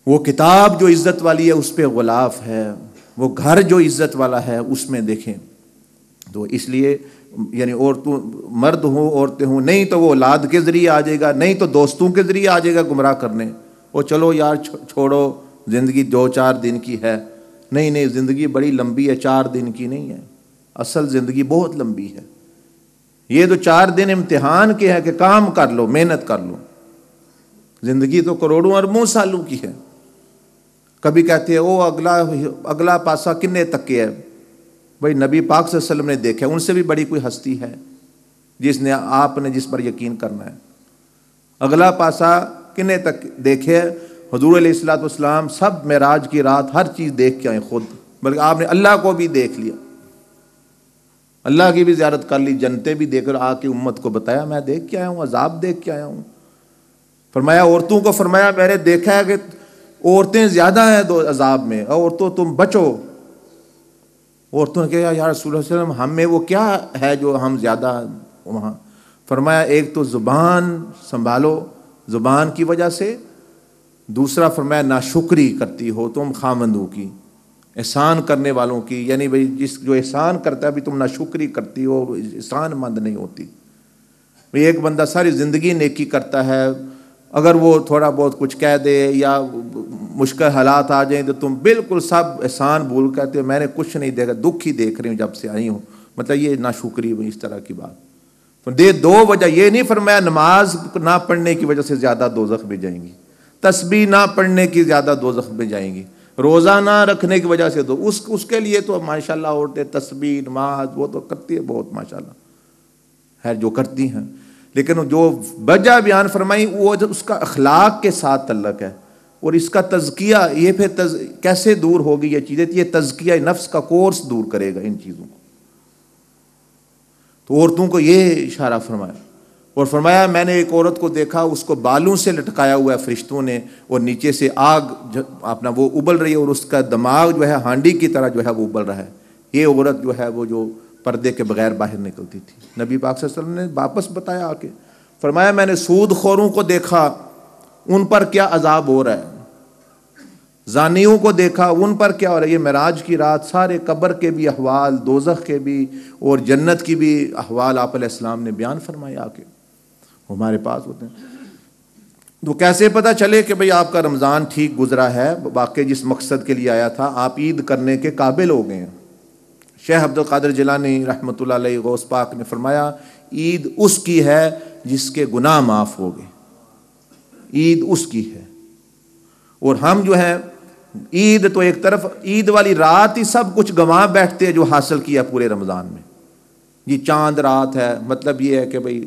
وہ کتاب جو عزت والی ہے اس پہ غلاف ہے، وہ گھر جو عزت والا ہے اس میں دیکھیں، تو اس لیے یعنی عورتوں، مرد ہوں عورتیں ہوں، نہیں تو وہ اولاد کے ذریعے آ جائے گا، نہیں تو دوستوں کے ذریعے آ جائے گا گمراہ کرنے، وہ چلو یار چھوڑو، زندگی 2-4 دن کی ہے، نہیں زندگی بڑی لمبی ہے، 4 دن کی نہیں ہے، اصل زندگی بہت لمبی ہے، یہ تو 4 دن امتحان کے ہے کہ کام کر لو، محنت کر لو، زندگی تو کروڑوں اربوں سالوں کی ہے۔ کبھی کہتے ہیں او اگلا پاسا کنے تک کے ہے، بھائی نبی پاک صلی اللہ علیہ وسلم نے دیکھا، ان سے بھی بڑی کوئی ہستی ہے آپ نے جس پر یقین کرنا ہے، اگلا پاسا کنے تک دیکھے؟ حضور علیہ الصلوۃ والسلام سب معراج کی رات ہر چیز دیکھ کے آئے خود، بلکہ آپ نے اللہ کو بھی دیکھ لیا، اللہ کی بھی زیارت کر لی، جنتیں بھی دیکھ کر آ کے امت کو بتایا میں دیکھ کے آیا ہوں، عذاب دیکھ کے آیا ہوں۔ فرمایا عورتوں کو، فرمایا میں نے دیکھا ہے کہ عورتیں زیادہ ہیں عذاب میں، عورتوں تم بچو۔ عورتوں نے کہا یا رسول اللہ صلی اللہ علیہ وسلم ہم میں وہ کیا ہے جو ہم زیادہ وہاں؟ فرمایا ایک تو زبان سنبھالو، زبان کی وجہ سے، دوسرا فرمایا ناشکری کرتی ہو تم خامندوں کی، احسان کرنے والوں کی، یعنی بھئی جو احسان کرتا ہے بھی تم ناشکری کرتی ہو، احسان مند نہیں ہوتی۔ بھئی ایک بندہ ساری زندگی نیکی کرتا ہے، اگر وہ تھوڑا بہت کچھ کہہ دے یا مشکل حالات آ جائیں تو تم بالکل سب احسان بھول کہتے ہو میں نے کچھ نہیں دیکھا، دکھ ہی دیکھ رہی ہوں جب سے آئی ہوں، مطلب یہ ناشکری ہوئی، اس طرح کی بات۔ تو دو وجہ، یہ نہیں فرمایا نماز نہ پڑھنے کی وجہ سے زیادہ دوزخ میں جائیں گی، تسبیح نہ پڑھنے کی زیادہ دوزخ میں جائیں گی، روزہ نہ رکھنے کی وجہ سے تو اس کے لیے تو ماشاءاللہ عورتیں تسبیح نماز وہ تو کرتی ہے بہت ماشاءاللہ ہے جو کرتی ہیں، لیکن جو وجہ بیان فرمائی وہ اس کا اخلاق کے ساتھ تعلق ہے، اور اس کا تزکیہ، یہ پھر کیسے دور ہوگی یہ چیزیں؟ یہ تزکیہ نفس کا کورس دور کرے گا ان چیزوں کو۔ تو عورتوں کو یہ اشارہ فرمایا، اور فرمایا میں نے ایک عورت کو دیکھا، اس کو بالوں سے لٹکایا ہوا ہے فرشتوں نے، اور نیچے سے آگ اپنا وہ ابل رہی ہے، اور اس کا دماغ جو ہے ہانڈی کی طرح جو ہے وہ ابل رہا ہے. یہ عورت جو ہے وہ جو پردے کے بغیر باہر نکلتی تھی. نبی پاک صلی اللہ علیہ وسلم نے واپس بتایا آ کے، فرمایا میں نے سود خوروں کو دیکھا، ان پر کیا عذاب ہو رہا ہے، زانیوں کو دیکھا، ان پر کیا ہو رہا ہے. یہ معراج کی رات سارے قبر کے بھی احوال، دوزخ کے بھی اور جنت کی بھی احوال آپ علیہ السلام نے بیان فرمایا آ کے، ہمارے پاس ہوتے ہیں. تو کیسے پتہ چلے کہ بھئی آپ کا رمضان ٹھیک گزرا ہے، واقعی جس مقصد کے لیے آیا تھا آپ عید کرنے کے قابل ہو گئے ہیں. شیخ عبد القادر جیلانی رحمۃ اللہ علیہ غوث پاک نے فرمایا عید اس کی ہے جس کے گناہ معاف ہو گئے، عید اس کی ہے. اور ہم جو ہیں عید تو ایک طرف، عید والی رات ہی سب کچھ گنوا بیٹھتے ہیں جو حاصل کیا پورے رمضان میں. یہ چاند رات ہے، مطلب یہ ہے کہ بھئی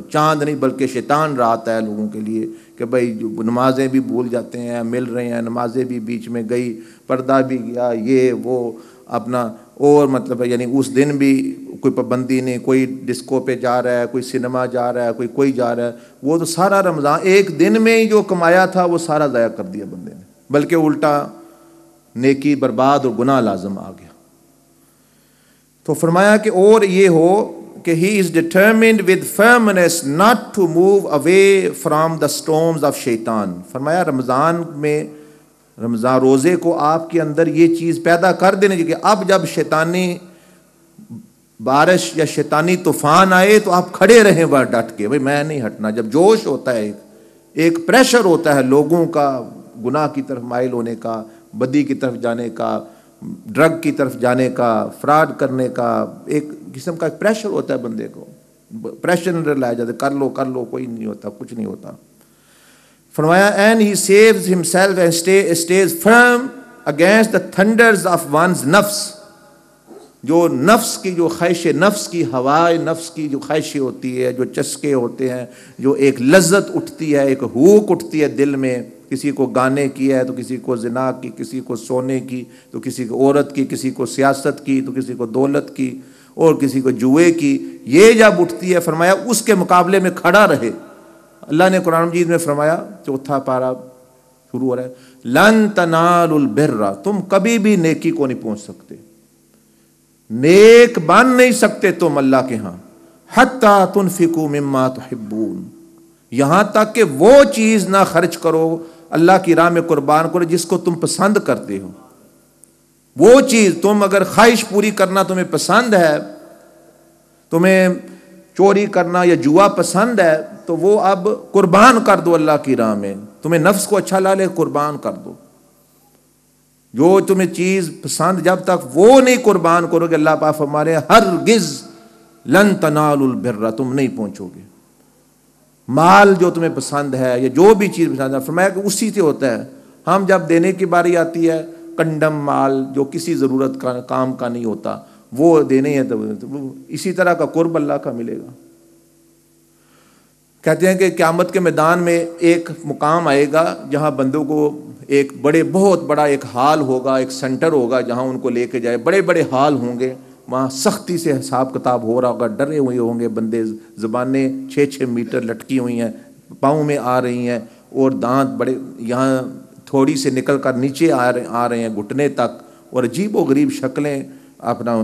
چاند نہیں بلکہ شیطان رات ہے لوگوں کے لیے، کہ بھئی نمازیں بھی بھول جاتے ہیں، مل رہے ہیں نمازیں بھی بیچ میں گئی، پردہ بھی گیا، یہ وہ اپنا، اور مطلب ہے یعنی اس دن بھی کوئی پابندی نہیں، کوئی ڈسکو پہ جا رہا ہے، کوئی سنیما جا رہا ہے، کوئی جا رہا ہے. وہ تو سارا رمضان ایک دن میں ہی جو کمایا تھا وہ سارا ضائع کر دیا بندے نے، بلکہ الٹا نیکی برباد اور گناہ لازم آ گیا. تو فرمایا کہ اور یہ ہو کہ he is determined with firmness not to move away from the storms of شیطان. فرمایا رمضان میں، رمضان روزے کو آپ کے اندر یہ چیز پیدا کر دینے کہ اب جب شیطانی بارش یا شیطانی طوفان آئے تو آپ کھڑے رہیں وہاں ڈٹ کے، بھئی میں نہیں ہٹنا. جب جوش ہوتا ہے، ایک پریشر ہوتا ہے لوگوں کا گناہ کی طرف مائل ہونے کا، بدی کی طرف جانے کا، ڈرگ کی طرف جانے کا، فراڈ کرنے کا، ایک قسم کا پریشر ہوتا ہے بندے کو، پریشر لایا جاتا ہے، کر لو کوئی نہیں ہوتا، کچھ نہیں ہوتا. فرمایا and he saves himself and stays firm against the thunders of one's نفس. جو نفس کی، جو خواہش نفس کی، ہوائے نفس کی جو خواہشیں ہوتی ہے، جو چسکے ہوتے ہیں، جو ایک لذت اٹھتی ہے، ایک ہوک اٹھتی ہے دل میں، کسی کو گانے کی ہے تو کسی کو زنا کی، کسی کو سونے کی تو کسی کو عورت کی، کسی کو سیاست کی تو کسی کو دولت کی، اور کسی کو جوئے کی. یہ جب اٹھتی ہے فرمایا اس کے مقابلے میں کھڑا رہے. اللہ نے قرآن مجید میں فرمایا، چوتھا پارہ شروع ہو رہا ہے، لن تنالوا البر، تم کبھی بھی نیکی کو نہیں پہنچ سکتے، نیک بن نہیں سکتے تم اللہ کے ہاں، حتی تنفقوا مما تحبون، یہاں تک کہ وہ چیز نہ خرچ کرو، اللہ کی راہ میں قربان کرو جس کو تم پسند کرتے ہو. وہ چیز تم اگر خواہش پوری کرنا تمہیں پسند ہے، تمہیں چوری کرنا یا جوا پسند ہے، تو وہ اب قربان کر دو اللہ کی راہ میں. تمہیں نفس کو اچھا لگے قربان کر دو. جو تمہیں چیز پسند جب تک وہ نہیں قربان کرو گے، اللہ پاک فرما رہے ہیں ہرگز لن تنالوا البر، تم نہیں پہنچو گے. مال جو تمہیں پسند ہے یا جو بھی چیز پسند ہے، فرمایا کہ اسی سے ہوتا ہے. ہم جب دینے کی باری آتی ہے، کنڈم مال جو کسی ضرورت کا کام کا نہیں ہوتا وہ دینے ہیں، تو اسی طرح کا قرب اللہ کا ملے گا. کہتے ہیں کہ قیامت کے میدان میں ایک مقام آئے گا جہاں بندوں کو ایک بہت بڑا ایک ہال ہوگا، ایک سینٹر ہوگا جہاں ان کو لے کے جائے، بڑے بڑے ہال ہوں گے، وہاں سختی سے حساب کتاب ہو رہا ہوگا، ڈرے ہوئے ہوں گے بندے، زبانیں 6-6 میٹر لٹکی ہوئی ہیں، پاؤں میں آ رہی ہیں، اور دانت بڑے یہاں تھوڑی سے نکل کر نیچے آ رہے ہیں گھٹنے تک، اور عجیب و غریب شکلیں اپنا.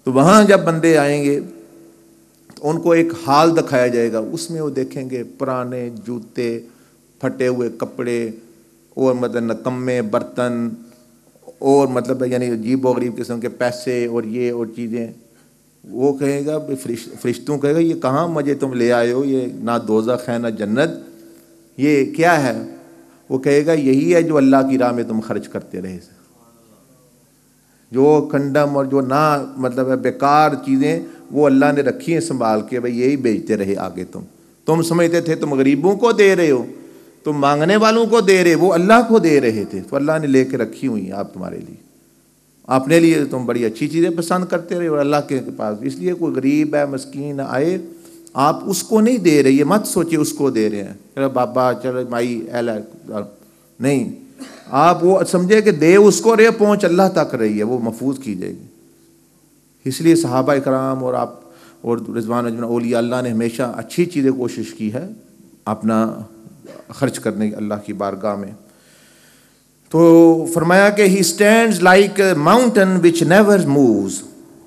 تو وہاں جب بندے آئیں گے تو ان کو ایک حال دکھایا جائے گا، اس میں وہ دیکھیں گے پرانے جوتے، پھٹے ہوئے کپڑے، اور مطلب نکمے برتن، اور مطلب یعنی عجیب و غریب قسم کے پیسے اور یہ اور چیزیں. وہ کہے گا فرشتوں کہے گا یہ کہاں مجھے تم لے آئے ہو، یہ نہ دوزخ ہے نہ جنت، یہ کیا ہے؟ وہ کہے گا یہی ہے جو اللہ کی راہ میں تم خرچ کرتے رہے، جو کنڈم اور جو نہ مطلب ہے بیکار چیزیں وہ اللہ نے رکھی ہیں سنبھال کے، بھائی یہی بیچتے رہے آگے. تم سمجھتے تھے تم غریبوں کو دے رہے ہو، تم مانگنے والوں کو دے رہے، وہ اللہ کو دے رہے تھے، تو اللہ نے لے کے رکھی ہوئی ہیں آپ تمہارے لیے. اپنے لیے تم بڑی اچھی چیزیں پسند کرتے رہے اور اللہ کے پاس. اس لیے کوئی غریب ہے، مسکین آئے، آپ اس کو نہیں دے رہے، یہ مت سوچے اس کو دے رہے ہیں، چلو بابا چلو مائی نہیں، آپ وہ سمجھے کہ دے اس کو رہے، پہنچ اللہ تک رہی ہے، وہ محفوظ کی جائے گی. اس لیے صحابہ کرام اور آپ اور رضوان اجمعین اولیاء اللہ نے ہمیشہ اچھی چیزیں کوشش کی ہے اپنا خرچ کرنے اللہ کی بارگاہ میں. تو فرمایا کہ he stands like a mountain which never moves,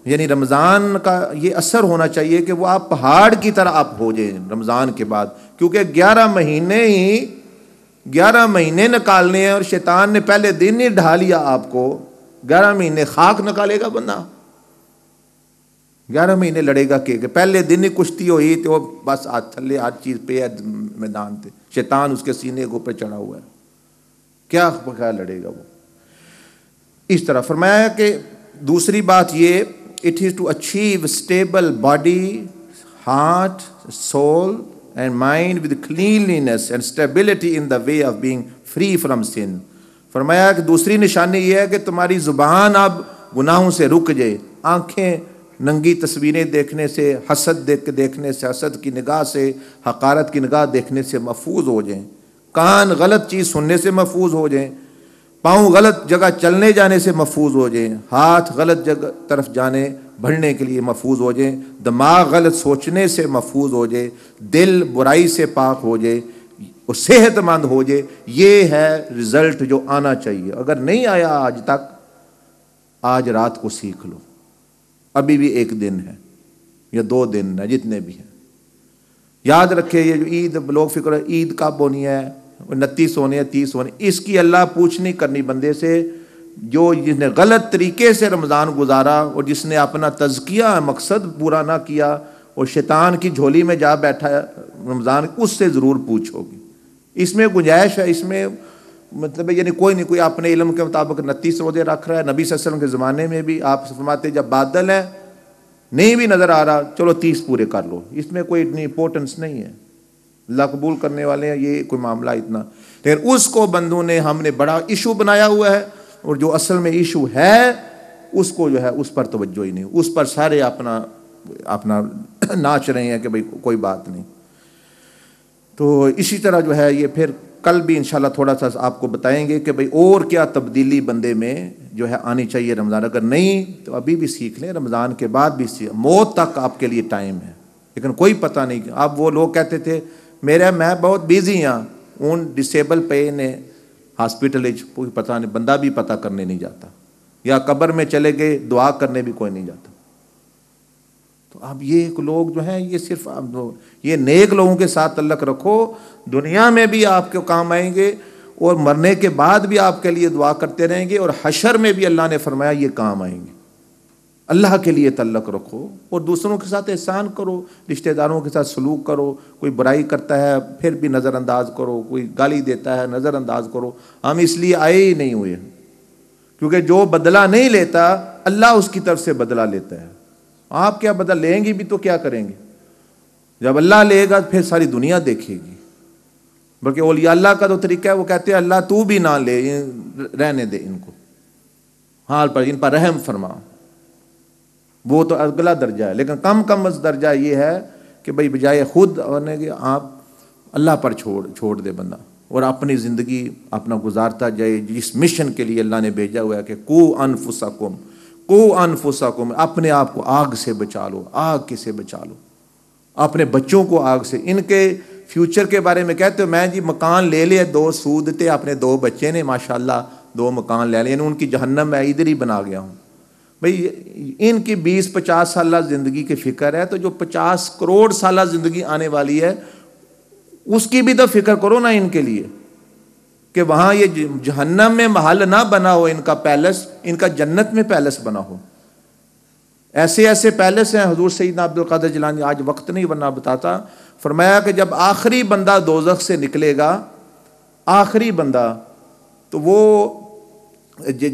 یعنی رمضان کا یہ اثر ہونا چاہیے کہ وہ آپ پہاڑ کی طرح آپ ہو جائیں رمضان کے بعد، کیونکہ 11 مہینے نکالنے ہیں اور شیطان نے پہلے دن ہی ڈھا لیا آپ کو. 11 مہینے خاک نکالے گا بندہ، 11 مہینے لڑے گا کہ پہلے دن ہی کشتی ہوئی تو بس آج تھلے ہر چیز پہ میدان تھے، شیطان اس کے سینے کے اوپر چڑھا ہوا ہے، کیا لڑے گا وہ. اس طرح فرمایا کہ دوسری بات یہ it is to achieve stable body, heart, soul and mind with cleanliness and stability in the way of being free from sin. فرمایا کہ دوسری نشانی یہ ہے کہ تمہاری زبان اب گناہوں سے رک جائے، آنکھیں ننگی تصویریں دیکھنے سے، حسد دیکھنے سے، حسد کی نگاہ سے، حقارت کی نگاہ دیکھنے سے محفوظ ہو جائیں، کان غلط چیز سننے سے محفوظ ہو جائیں، پاؤں غلط جگہ چلنے جانے سے محفوظ ہو جائیں، ہاتھ غلط جگہ طرف جانے بڑھنے کے لیے محفوظ ہو جائیں، دماغ غلط سوچنے سے محفوظ ہو جائے، دل برائی سے پاک ہو جائے اور صحت مند ہو جائے. یہ ہے رزلٹ جو آنا چاہیے. اگر نہیں آیا آج تک، آج رات کو سیکھ لو، ابھی بھی 1 دن ہے یا 2 دن ہے، جتنے بھی ہیں. یاد رکھے یہ جو عید لوگ فکر ہے عید کب ہونی ہے، 29 ہونے ہے، 30 ہونے، اس کی اللہ پوچھ نہیں کرنی بندے سے. جس نے غلط طریقے سے رمضان گزارا اور جس نے اپنا تزکیہ مقصد پورا نہ کیا اور شیطان کی جھولی میں جا بیٹھا رمضان، اس سے ضرور پوچھو گی. اس میں گنجائش ہے، اس میں مطلب یعنی کوئی نہیں کوئی اپنے علم کے مطابق 29 روزے رکھ رہا ہے. نبی صلی اللہ علیہ وسلم کے زمانے میں بھی آپ فرماتے جب بادل ہے نہیں بھی نظر آ رہا چلو 30 پورے کر لو، اس میں کوئی اتنی امپورٹنس نہیں ہے. اللہ قبول کرنے والے ہیں، یہ کوئی معاملہ اتنا. لیکن اس کو بندوں نے ہم نے بڑا ایشو بنایا ہوا ہے، اور جو اصل میں ایشو ہے اس کو جو ہے اس پر توجہ ہی نہیں، اس پر سارے اپنا ناچ رہے ہیں کہ بھئی کوئی بات نہیں. تو اسی طرح جو ہے یہ پھر کل بھی انشاءاللہ تھوڑا سا آپ کو بتائیں گے کہ بھئی اور کیا تبدیلی بندے میں جو ہے آنی چاہیے رمضان. اگر نہیں تو ابھی بھی سیکھ لیں، رمضان کے بعد بھی سیکھ، موت تک آپ کے لیے ٹائم ہے. لیکن کوئی پتہ نہیں. اب وہ لوگ کہتے تھے میں بہت بیزی ہاں، اون ڈسیبل پے نے ہاسپٹل کوئی پتہ نہیں، بندہ بھی پتہ کرنے نہیں جاتا، یا قبر میں چلے گئے دعا کرنے بھی کوئی نہیں جاتا. تو اب یہ لوگ جو ہیں یہ صرف یہ نیک لوگوں کے ساتھ تعلق رکھو، دنیا میں بھی آپ کے کام آئیں گے اور مرنے کے بعد بھی آپ کے لیے دعا کرتے رہیں گے، اور حشر میں بھی اللہ نے فرمایا یہ کام آئیں گے. اللہ کے لیے تعلق رکھو اور دوسروں کے ساتھ احسان کرو، رشتہ داروں کے ساتھ سلوک کرو. کوئی برائی کرتا ہے پھر بھی نظر انداز کرو، کوئی گالی دیتا ہے نظر انداز کرو. ہم اس لیے آئے ہی نہیں ہوئے کیونکہ جو بدلہ نہیں لیتا اللہ اس کی طرف سے بدلہ لیتا ہے. آپ کیا بدلہ لیں گی بھی تو کیا کریں گے؟ جب اللہ لے گا پھر ساری دنیا دیکھے گی. بلکہ اولیاء اللہ کا تو طریقہ ہے، وہ کہتے ہیں اللہ تو بھی نہ لے، رہنے دے ان کو، حال پر ان پر رحم فرما. وہ تو اگلا درجہ ہے. لیکن کم از درجہ یہ ہے کہ بھئی بجائے خود ہونے کے آپ اللہ پر چھوڑ دے بندہ اور اپنی زندگی اپنا گزارتا جائے جس مشن کے لیے اللہ نے بھیجا ہوا ہے کہ قو انفسکم، اپنے آپ کو آگ سے بچا لو. آگ سے بچا لو، اپنے بچوں کو آگ سے. ان کے فیوچر کے بارے میں کہتے ہو میں جی مکان لے لیا، 2 سود تھے، اپنے 2 بچے نے ماشاءاللہ 2 مکان لے لے، ان کی جہنم میں ادھر ہی بنا گیا ہوں. بھئی ان کی 20-50 سالہ زندگی کی فکر ہے، تو جو 50 کروڑ سالہ زندگی آنے والی ہے اس کی بھی تو فکر کرو نا ان کے لیے، کہ وہاں یہ جہنم میں محل نہ بنا ہو ان کا پیلس، ان کا جنت میں پیلس بنا ہو. ایسے پیلس ہیں. حضور سیدنا عبد القادر جیلانی، آج وقت نہیں ورنہ بتاتا، فرمایا کہ جب آخری بندہ دوزخ سے نکلے گا، آخری بندہ، تو وہ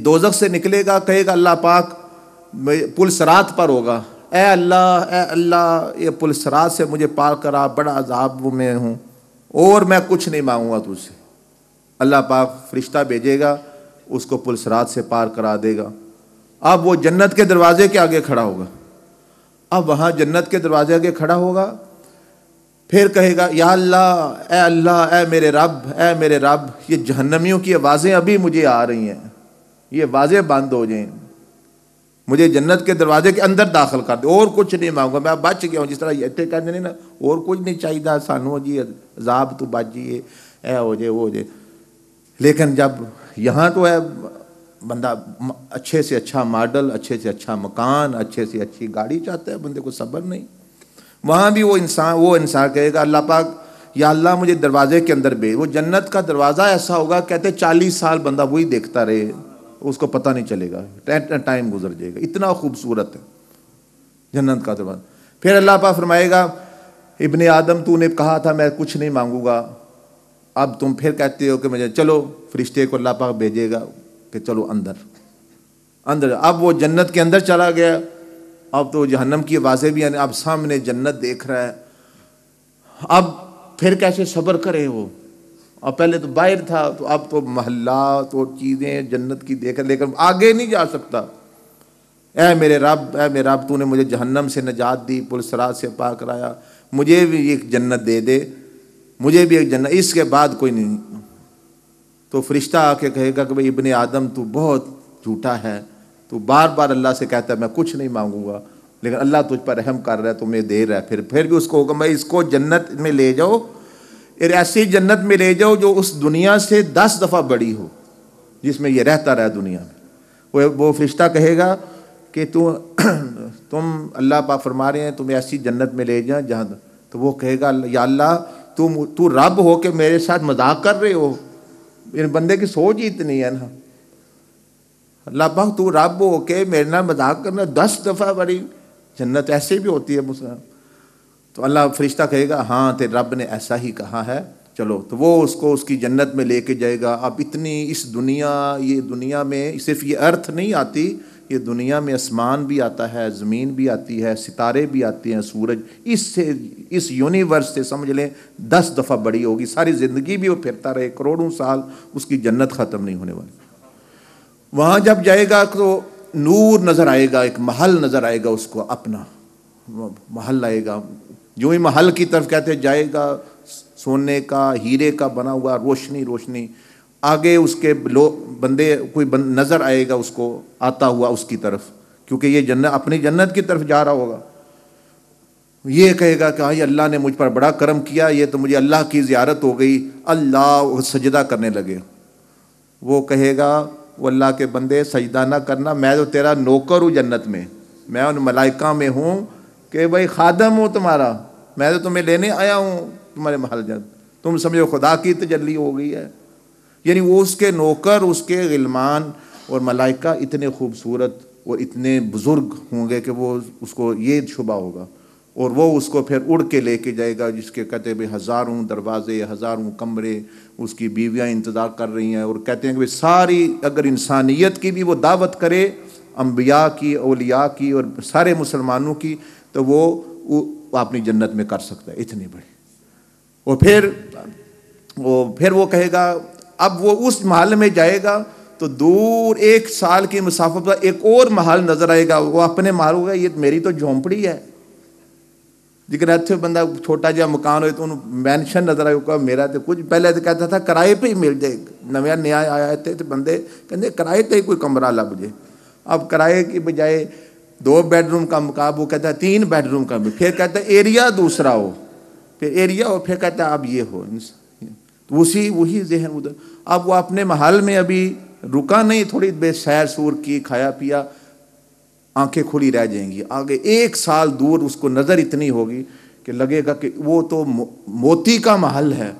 دوزخ سے نکلے گا، کہے گا اللہ پاک پل صراط پر ہوگا، اے اللہ یہ پل صراط سے مجھے پار کرا، بڑا عذاب میں ہوں اور میں کچھ نہیں مانگوں گا تجھ سے. اللہ پاک فرشتہ بھیجے گا، اس کو پل صراط سے پار کرا دے گا. اب وہ جنت کے دروازے کے آگے کھڑا ہوگا. اب وہاں جنت کے دروازے آگے کھڑا ہوگا، پھر کہے گا یا اللہ اے میرے رب، یہ جہنمیوں کی آوازیں ابھی مجھے آ رہی ہیں، یہ آوازیں بند ہو جائیں. مجھے جنت کے دروازے کے اندر داخل کر دے، اور کچھ نہیں مانگوں گا، میں بچ گیا ہوں. جس طرح اتنے کہتے نہیں نا اور کچھ نہیں چاہیے سانو جی عذاب تو بچ جائیے، اے ہو جائے وہ ہو جائے. لیکن جب یہاں تو ہے بندہ اچھے سے اچھا ماڈل، اچھے سے اچھا مکان، اچھے سے اچھی گاڑی چاہتا ہے، بندے کو صبر نہیں. وہاں بھی وہ انسان کہے گا اللہ پاک یا اللہ مجھے دروازے کے اندر بھیج. وہ جنت کا دروازہ ایسا ہوگا کہتے 40 سال بندہ وہی دیکھتا رہے، اس کو پتہ نہیں چلے گا، ٹائم گزر جائے گا، اتنا خوبصورت ہے جنت کا دروازہ. پھر اللہ پاک فرمائے گا ابن آدم تو نے کہا تھا میں کچھ نہیں مانگوں گا، اب تم پھر کہتے ہو کہ مجھے چلو. فرشتے کو اللہ پاک بھیجے گا کہ چلو اندر. اب وہ جنت کے اندر چلا گیا، اب تو جہنم کی آوازیں بھی آنے، اب سامنے جنت دیکھ رہا ہے. اب پھر کیسے صبر کرے وہ؟ اب پہلے تو باہر تھا، تو اب تو محلات اور چیزیں جنت کی دیکھ، لیکن آگے نہیں جا سکتا. اے میرے رب تو نے مجھے جہنم سے نجات دی، پل صراط سے پاک کرایا، مجھے بھی ایک جنت دے دے، مجھے بھی ایک جنت، اس کے بعد کوئی نہیں. تو فرشتہ آ کے کہے گا کہ بھئی ابن آدم تو بہت جھوٹا ہے، تو بار بار اللہ سے کہتا ہے میں کچھ نہیں مانگوں گا، لیکن اللہ تجھ پر رحم کر رہا ہے، تمہیں دے رہا ہے. پھر بھی اس کو ہوگا میں اس کو جنت میں لے جاؤ، ایسی جنت میں لے جاؤ جو اس دنیا سے 10 دفعہ بڑی ہو، جس میں یہ رہتا رہا دنیا میں. وہ فرشتہ کہے گا کہ تم اللہ پاک فرما رہے ہیں تمہیں ایسی جنت میں لے جائیں جہاں، تو وہ کہے گا یا اللہ تو رب ہو کے میرے ساتھ مذاق کر رہے ہو؟ ان بندے کی سوچ ہی اتنی ہے نا. اللہ پاک تو رب ہو کے میرے نال مذاق کرنا، 10 دفعہ بڑی جنت ایسے بھی ہوتی ہے مسلم. تو اللہ فرشتہ کہے گا ہاں تیرے رب نے ایسا ہی کہا ہے، چلو. تو وہ اس کو اس کی جنت میں لے کے جائے گا. اب اتنی یہ دنیا میں صرف یہ ارتھ نہیں آتی، یہ دنیا میں آسمان بھی آتا ہے، زمین بھی آتی ہے، ستارے بھی آتے ہیں، سورج، اس یونیورس سے سمجھ لیں 10 دفعہ بڑی ہوگی. ساری زندگی بھی وہ پھرتا رہے، کروڑوں سال اس کی جنت ختم نہیں ہونے والی. وہاں جب جائے گا تو نور نظر آئے گا، ایک محل نظر آئے گا، اس کو اپنا محل آئے گا. جو ہی محل کی طرف کہتے جائے گا، سونے کا ہیرے کا بنا ہوا روشنی. آگے اس کے بندے کوئی نظر آئے گا اس کو آتا ہوا اس کی طرف، کیونکہ یہ جنت اپنی جنت کی طرف جا رہا ہوگا. یہ کہے گا کہ ہاں اللہ نے مجھ پر بڑا کرم کیا، یہ تو مجھے اللہ کی زیارت ہو گئی. اللہ سجدہ کرنے لگے. وہ کہے گا وہ اللہ کے بندے سجدہ نہ کرنا، میں تو تیرا نوکر ہوں جنت میں، میں ان ملائکہ میں ہوں کہ بھائی خادم ہوں تمہارا، میں تو تمہیں لینے آیا ہوں تمہارے محل جنت. تم سمجھو خدا کی تجلی ہو گئی ہے. یعنی وہ اس کے نوکر، اس کے غلمان اور ملائکہ اتنے خوبصورت اور اتنے بزرگ ہوں گے کہ وہ اس کو یہ شبہ ہوگا. اور وہ اس کو پھر اڑ کے لے کے جائے گا، جس کے کہتے ہیں ہزاروں دروازے، ہزاروں کمرے، اس کی بیویاں انتظار کر رہی ہیں. اور کہتے ہیں کہ ساری اگر انسانیت کی بھی وہ دعوت کرے، انبیاء کی، اولیاء کی اور سارے مسلمانوں کی، تو وہ اپنی جنت میں کر سکتا ہے، اتنی بڑی. اور پھر وہ کہے گا، اب وہ اس محل میں جائے گا تو دور 1 سال کی مسافت پر ایک اور محل نظر آئے گا. وہ اپنے محل ہوگا یہ میری تو جھونپڑی ہے. لیکن اتنے بندہ چھوٹا جہا مکان ہوئے تو انہوں مینشن نظر آئے گا، میرا تو کچھ پہلے تو کہتا تھا کرائے پہ ہی مل جائے. نیا آیا تھے تو بندے کہتے کرائے پہ ہی کوئی کمرہ لگ جائے. اب کرائے کی بجائے 2 بیڈ روم کا مقام، وہ کہتا ہے 3 بیڈ روم کا بھی. پھر کہتا ہے ایریا دوسرا ہو، پھر ایریا ہو، پھر کہتا ہے اب یہ ہو. وہی ذہن ادھر. اب وہ اپنے محل میں ابھی رکا نہیں، تھوڑی بے سیر سور کی، کھایا پیا، آنکھیں کھلی رہ جائیں گی. آگے 1 سال دور اس کو نظر اتنی ہوگی کہ لگے گا کہ وہ تو موتی کا محل ہے،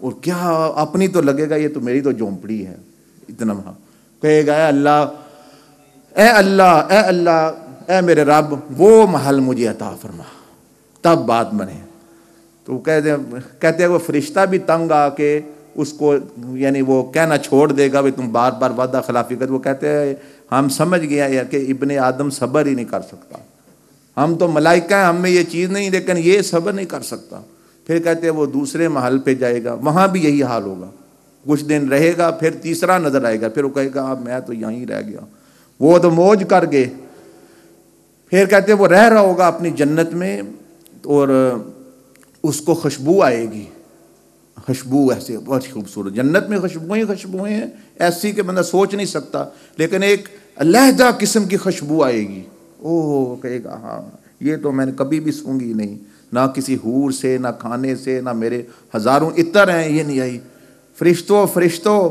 اور کیا اپنی تو لگے گا یہ تو میری تو جھونپڑی ہے. اتنا کہے گا اے اللہ اے میرے رب وہ محل مجھے عطا فرما، تب بات بنے. تو کہتے ہیں وہ فرشتہ بھی تنگ آ کے اس کو یعنی وہ کہنا چھوڑ دے گا تم بار بار وعدہ خلافی کر. وہ کہتے ہیں ہم سمجھ گیا کہ ابن آدم صبر ہی نہیں کر سکتا، ہم تو ملائکہ ہیں، ہم میں یہ چیز نہیں، لیکن یہ صبر نہیں کر سکتا. پھر کہتے ہیں وہ دوسرے محل پہ جائے گا، وہاں بھی یہی حال ہوگا. کچھ دن رہے گا، پھر تیسرا نظر آئے گا، پھر وہ کہے گا اب میں تو یہیں رہ گیا. وہ تو موج کر گئے. پھر کہتے ہیں وہ رہ رہا ہوگا اپنی جنت میں، اور اس کو خوشبو آئے گی. خوشبو ایسے بہت خوبصورت، جنت میں خوشبوئیں ہیں ایسی کہ بندہ سوچ نہیں سکتا. لیکن ایک علیحدہ قسم کی خوشبو آئے گی. اوہ کہے گا ہاں یہ تو میں نے کبھی بھی سونگی نہیں, نہ کسی حور سے, نہ کھانے سے, نہ میرے ہزاروں عطر ہیں یہ نہیں آئی. فرشتوں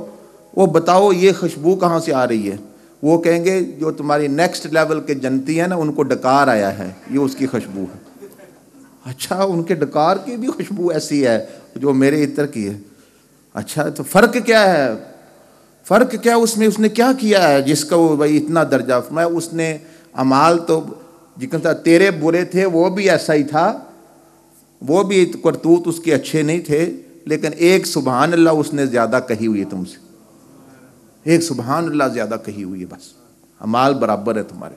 وہ بتاؤ یہ خوشبو کہاں سے آ رہی ہے؟ وہ کہیں گے جو تمہاری نیکسٹ لیول کے جنتی ہیں نا ان کو ڈکار آیا ہے, یہ اس کی خوشبو ہے. اچھا ان کے ڈکار کی بھی خوشبو ایسی ہے جو میرے عطر کی ہے. اچھا تو فرق کیا ہے؟ فرق کیا اس میں, اس نے کیا کیا ہے جس کا وہ بھائی اتنا درجہ؟ میں اس نے اعمال تو جتنا تیرے برے تھے وہ بھی ایسا ہی تھا, وہ بھی کرتوت اس کے اچھے نہیں تھے, لیکن ایک سبحان اللہ اس نے زیادہ کہی ہوئی ہے تم سے, ایک سبحان اللہ زیادہ کہی ہوئی ہے, بس اعمال برابر ہے تمہارے,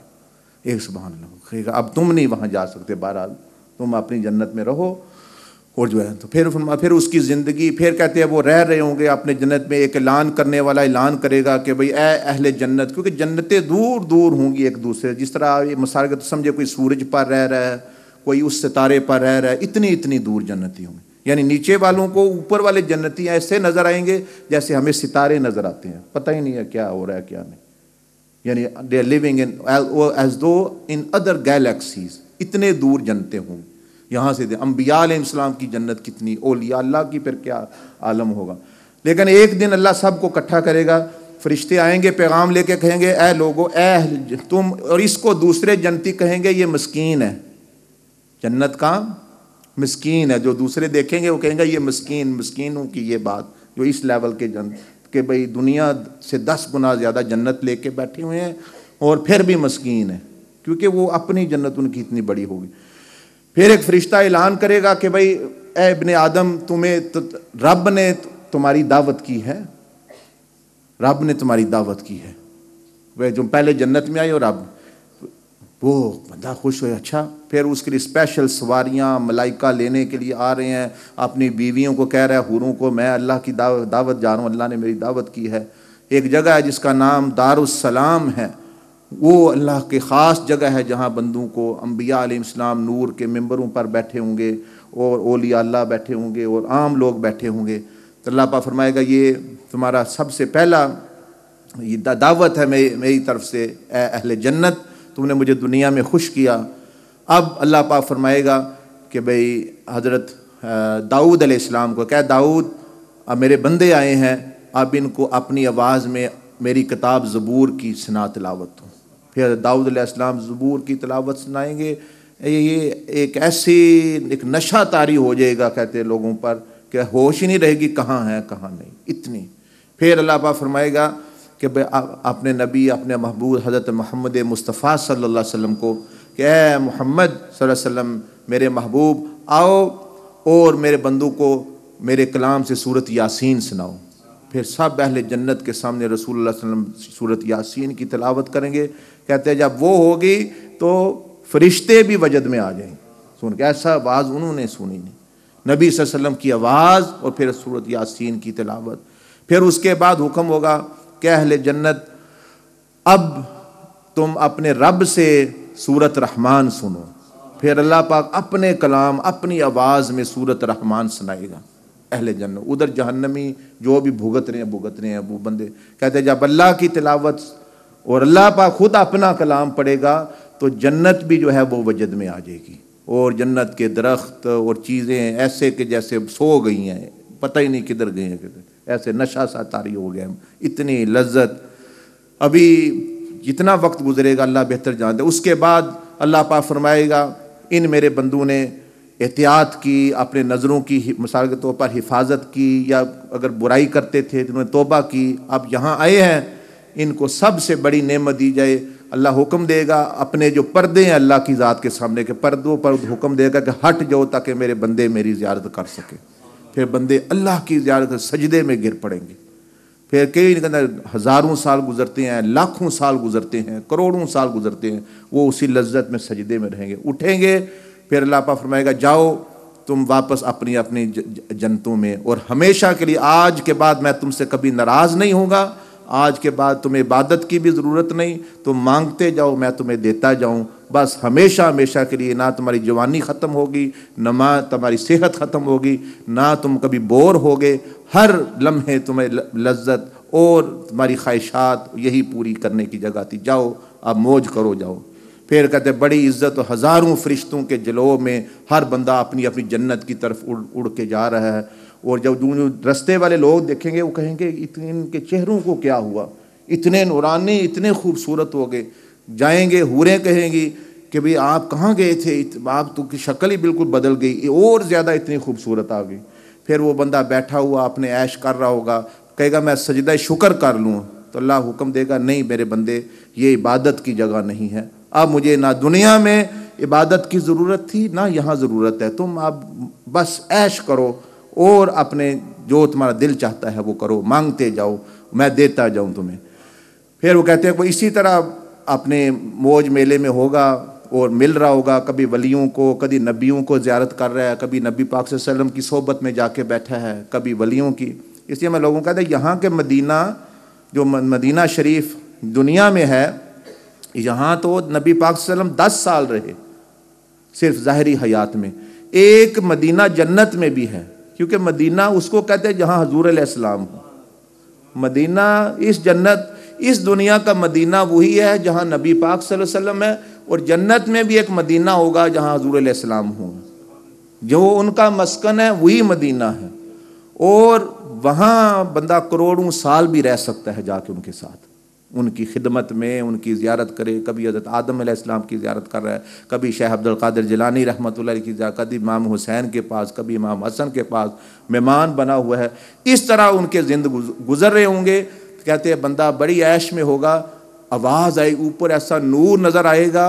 ایک سبحان اللہ. اب تم نہیں وہاں جا سکتے, بہرحال تم اپنی جنت میں رہو. اور جو ہے تو پھر اس کی زندگی, پھر کہتے ہیں وہ رہ رہے ہوں گے اپنے جنت میں, ایک اعلان کرنے والا اعلان کرے گا کہ بھئی اے اہل جنت, کیونکہ جنتیں دور دور ہوں گی ایک دوسرے, جس طرح یہ مثال کے تو سمجھے کوئی سورج پر رہ رہا ہے, کوئی اس ستارے پر رہ رہا ہے, اتنی دور جنتی ہوں گے. یعنی نیچے والوں کو اوپر والے جنتی ایسے نظر آئیں گے جیسے ہمیں ستارے نظر آتے ہیں, پتہ ہی نہیں ہے کیا ہو رہا ہے کیا نہیں. یعنی they are living in as though in other galaxies, اتنے دور جنتیں ہوں گی. یہاں سے انبیاء علیہ السلام کی جنت کتنی, اولیاء اللہ کی پھر کیا عالم ہوگا. لیکن ایک دن اللہ سب کو اکٹھا کرے گا, فرشتے آئیں گے پیغام لے کے, کہیں گے اے لوگو اے تم, اور اس کو دوسرے جنتی کہیں گے یہ مسکین ہے, جنت کا مسکین ہے. جو دوسرے دیکھیں گے وہ کہیں گے یہ مسکینوں کی یہ بات, جو اس لیول کے جنت کہ بھئی دنیا سے 10 گنا زیادہ جنت لے کے بیٹھے ہوئے ہیں اور پھر بھی مسکین ہے, کیونکہ وہ اپنی جنت ان کی اتنی بڑی ہوگی. پھر ایک فرشتہ اعلان کرے گا کہ بھئی اے ابن آدم, تمہیں رب نے تمہاری دعوت کی ہے, رب نے تمہاری دعوت کی ہے. وہ جو پہلے جنت میں آئے اور رب, وہ بندہ خوش ہوئے. اچھا پھر اس کے لیے اسپیشل سواریاں ملائکہ لینے کے لیے آ رہے ہیں, اپنی بیویوں کو کہہ رہا ہے حوروں کو میں اللہ کی دعوت جا رہا ہوں, اللہ نے میری دعوت کی ہے. ایک جگہ ہے جس کا نام دار السلام ہے, وہ اللہ کے خاص جگہ ہے جہاں بندوں کو انبیاء علیہ السلام نور کے ممبروں پر بیٹھے ہوں گے, اور اولیاء اللہ بیٹھے ہوں گے, اور عام لوگ بیٹھے ہوں گے. تو اللہ پاک فرمائے گا یہ تمہارا سب سے پہلا یہ دعوت ہے میری طرف سے, اے اہل جنت تم نے مجھے دنیا میں خوش کیا. اب اللہ پاک فرمائے گا کہ بھئی حضرت داؤد علیہ السلام کو, کہ داؤد اب میرے بندے آئے ہیں, اب ان کو اپنی آواز میں میری کتاب زبور کی سنا تلاوت ہو. پھر داؤد علیہ السلام زبور کی تلاوت سنائیں گے. یہ ایک ایک نشہ طاری ہو جائے گا کہتے ہیں لوگوں پر, کہ ہوش ہی نہیں رہے گی کہاں ہے کہاں نہیں, اتنی. پھر اللہ پاک فرمائے گا کہ اپنے نبی اپنے محبوب حضرت محمد مصطفیٰ صلی اللہ علیہ وسلم کو کہ اے محمد صلی اللہ علیہ وسلم میرے محبوب آؤ اور میرے بندوں کو میرے کلام سے سورت یاسین سناؤ. پھر سب اہل جنت کے سامنے رسول اللہ صلی اللہ علیہ وسلم سورت یاسین کی تلاوت کریں گے. کہتے ہیں جب وہ ہوگی تو فرشتے بھی وجد میں آ جائیں گے سن کے, ایسا آواز انہوں نے سنی نہیں, نبی صلی اللہ علیہ وسلم کی آواز اور پھر سورت یاسین کی تلاوت. پھر اس کے بعد حکم ہوگا کہ اہل جنت اب تم اپنے رب سے سورت رحمان سنو. پھر اللہ پاک اپنے کلام اپنی آواز میں سورت رحمان سنائے گا اہل جنت. ادھر جہنمی جو بھی بھگت رہے ہیں وہ بندے کہتے ہیں جب اللہ کی تلاوت اور اللہ پاک خود اپنا کلام پڑھے گا تو جنت بھی جو ہے وہ وجد میں آ جائے گی, اور جنت کے درخت اور چیزیں ایسے کہ جیسے سو گئی ہیں, پتہ ہی نہیں کدھر گئی ہیں, ایسے نشہ سا طاری ہو گیا, اتنی لذت. ابھی جتنا وقت گزرے گا اللہ بہتر جانتا ہے. اس کے بعد اللہ پاک فرمائے گا ان میرے بندوں نے احتیاط کی, اپنے نظروں کی مثال کے طور پر حفاظت کی, یا اگر برائی کرتے تھے تو انہوں نے توبہ کی, اب یہاں آئے ہیں ان کو سب سے بڑی نعمت دی جائے. اللہ حکم دے گا اپنے جو پردے ہیں اللہ کی ذات کے سامنے کے پردوں پر حکم دے گا کہ ہٹ جاؤ تاکہ میرے بندے میری زیارت کر سکے. پھر بندے اللہ کی زیارت سجدے میں گر پڑیں گے. پھر کئی ہزاروں سال گزرتے ہیں, لاکھوں سال گزرتے ہیں, کروڑوں سال گزرتے ہیں, وہ اسی لذت میں سجدے میں رہیں گے, اٹھیں گے. پھر اللہ پاک فرمائے گا جاؤ تم واپس اپنی اپنی جنتوں میں, اور ہمیشہ کے لیے آج کے بعد میں تم سے کبھی ناراض نہیں ہوں گا, آج کے بعد تمہیں عبادت کی بھی ضرورت نہیں, تم مانگتے جاؤ میں تمہیں دیتا جاؤں, بس ہمیشہ ہمیشہ کے لیے. نہ تمہاری جوانی ختم ہوگی, نہ تمہاری صحت ختم ہوگی, نہ تم کبھی بور ہوگے, ہر لمحے تمہیں لذت اور تمہاری خواہشات یہی پوری کرنے کی جگہ تھی، جاؤ اب موج کرو جاؤ۔ پھر کہتے بڑی عزت و ہزاروں فرشتوں کے جلوہ میں ہر بندہ اپنی اپنی جنت کی طرف اڑ کے جا رہا ہے، اور جب جو رستے والے لوگ دیکھیں گے وہ کہیں گے ان کے چہروں کو کیا ہوا، اتنے نورانی اتنے خوبصورت ہو گئے۔ جائیں گے حوریں کہیں گی کہ بھئی آپ کہاں گئے تھے، آپ تو کی شکل ہی بالکل بدل گئی، اور زیادہ اتنی خوبصورت آ گئی۔ پھر وہ بندہ بیٹھا ہوا اپنے عیش کر رہا ہوگا، کہے گا میں سجدہ شکر کر لوں، تو اللہ حکم دے گا نہیں میرے بندے، یہ عبادت کی جگہ نہیں ہے، اب مجھے نہ دنیا میں عبادت کی ضرورت تھی نہ یہاں ضرورت ہے، تم اب بس عیش کرو اور اپنے جو تمہارا دل چاہتا ہے وہ کرو، مانگتے جاؤ میں دیتا جاؤں تمہیں۔ پھر وہ کہتے ہیں وہ اسی طرح اپنے موج میلے میں ہوگا اور مل رہا ہوگا، کبھی ولیوں کو، کبھی نبیوں کو زیارت کر رہا ہے، کبھی نبی پاک صلی اللہ علیہ وسلم کی صحبت میں جا کے بیٹھا ہے، کبھی ولیوں کی۔ اس لیے میں لوگوں کو کہتا ہوں یہاں کے مدینہ جو مدینہ شریف دنیا میں ہے، یہاں تو نبی پاک صلی اللہ علیہ وسلم 10 سال رہے صرف ظاہری حیات میں، ایک مدینہ جنت میں بھی ہے، کیونکہ مدینہ اس کو کہتے ہیں جہاں حضور علیہ السلام ہو۔ مدینہ اس جنت اس دنیا کا مدینہ وہی ہے جہاں نبی پاک صلی اللہ علیہ وسلم ہے، اور جنت میں بھی ایک مدینہ ہوگا جہاں حضور علیہ السلام ہوں، جو ان کا مسکن ہے وہی مدینہ ہے، اور وہاں بندہ کروڑوں سال بھی رہ سکتا ہے جا کے ان کے ساتھ، ان کی خدمت میں ان کی زیارت کرے۔ کبھی حضرت آدم علیہ السلام کی زیارت کر رہا ہے، کبھی شیخ عبد القادر جیلانی رحمۃ اللہ علیہ کی زیارت، کبھی امام حسین کے پاس، کبھی امام حسن کے پاس مہمان بنا ہوا ہے۔ اس طرح ان کے زندگی گزر رہے ہوں گے۔ کہتے ہیں بندہ بڑی عیش میں ہوگا، آواز آئے اوپر ایسا نور نظر آئے گا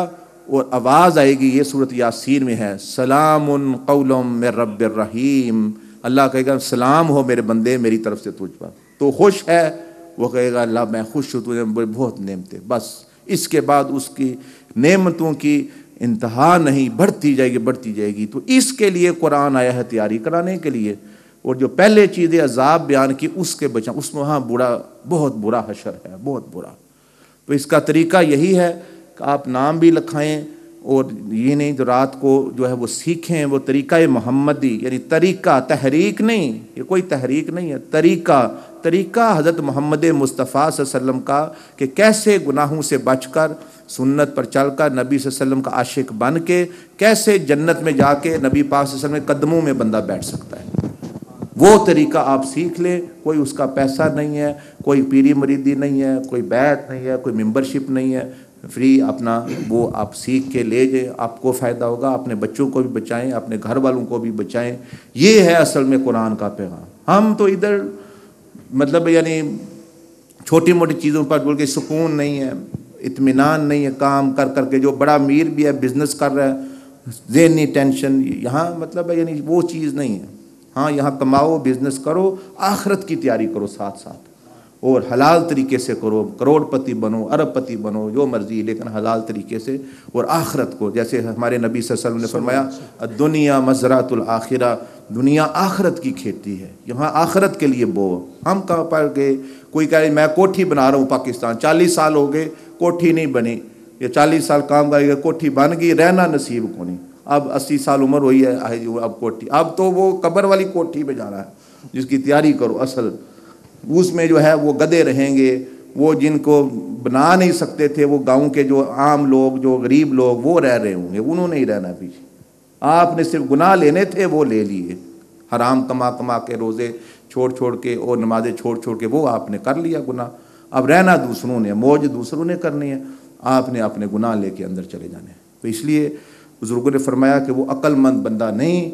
اور آواز آئے گی، یہ سورۃ یاسین میں ہے، سلام قول من رب الرحیم، اللہ کہے گا سلام ہو میرے بندے میری طرف سے تجھ پر، تو خوش ہے؟ وہ کہے گا اللہ میں خوش ہوں، تجھے بہت نعمتیں، بس اس کے بعد اس کی نعمتوں کی انتہا نہیں، بڑھتی جائے گی بڑھتی جائے گی۔ تو اس کے لیے قرآن آیا ہے تیاری کرانے کے لیے، اور جو پہلے چیزیں عذاب بیان کی اس کے بچا، اس میں وہاں بہت برا حشر ہے، بہت برا۔ تو اس کا طریقہ یہی ہے کہ آپ نام بھی لکھائیں، اور یہ نہیں جو رات کو جو ہے وہ سیکھیں، وہ طریقہ محمدی، یعنی طریقہ، تحریک نہیں، یہ کوئی تحریک نہیں ہے، طریقہ حضرت محمد مصطفیٰ صلی اللہ علیہ وسلم کا، کہ کیسے گناہوں سے بچ کر سنت پر چل کر نبی صلی اللہ علیہ وسلم کا عاشق بن کے کیسے جنت میں جا کے نبی پاک صلی اللہ علیہ وسلم کے قدموں میں بندہ بیٹھ سکتا ہے، وہ طریقہ آپ سیکھ لیں۔ کوئی اس کا پیسہ نہیں ہے، کوئی پیری مریدی نہیں ہے، کوئی بیعت نہیں ہے، کوئی ممبرشپ نہیں ہے، فری اپنا وہ آپ سیکھ کے لے جائیں، آپ کو فائدہ ہوگا، اپنے بچوں کو بھی بچائیں، اپنے گھر والوں کو بھی بچائیں۔ یہ ہے اصل میں قرآن کا پیغام۔ ہم تو ادھر مطلب یعنی چھوٹی موٹی چیزوں پر بول کے سکون نہیں ہے، اطمینان نہیں ہے، کام کر کر کے جو بڑا امیر بھی ہے بزنس کر رہا ہے، ذہنی ٹینشن، یہاں مطلب ہے یعنی وہ چیز نہیں ہے۔ ہاں یہاں کماؤ، بزنس کرو، آخرت کی تیاری کرو ساتھ ساتھ، اور حلال طریقے سے کرو، کروڑ پتی بنو، ارب پتی بنو، جو مرضی، لیکن حلال طریقے سے، اور آخرت کو، جیسے ہمارے نبی صلی اللہ علیہ وسلم نے فرمایا الدنیا مزرعۃ الآخرہ، دنیا آخرت کی کھیتی ہے، یہاں آخرت کے لیے بو۔ ہم کہاں پر گئے، کوئی کہہ رہے میں کوٹھی بنا رہا ہوں پاکستان، 40 سال ہو گئے کوٹھی نہیں بنی، یہ 40 سال کام کرے گا کوٹھی بن گئی، رہنا نصیب کو نہیں، اب 80 سال عمر ہوئی ہے، اب کوٹھی، اب تو وہ قبر والی کوٹھی پہ جانا ہے جس کی تیاری کرو اصل، اس میں جو ہے وہ گدھے رہیں گے، وہ جن کو بنا نہیں سکتے تھے، وہ گاؤں کے جو عام لوگ، جو غریب لوگ، وہ رہ رہے ہوں گے، انہوں نے ہی رہنا پیچھے۔ آپ نے صرف گناہ لینے تھے، وہ لے لیے، حرام کما کے، روزے چھوڑ کے اور نمازیں چھوڑ کے، وہ آپ نے کر لیا گناہ۔ اب رہنا دوسروں نے، موج دوسروں نے کرنی ہے، آپ نے اپنے گناہ لے کے اندر چلے جانے ہیں۔ تو اس لیے بزرگوں نے فرمایا کہ وہ عقل مند بندہ نہیں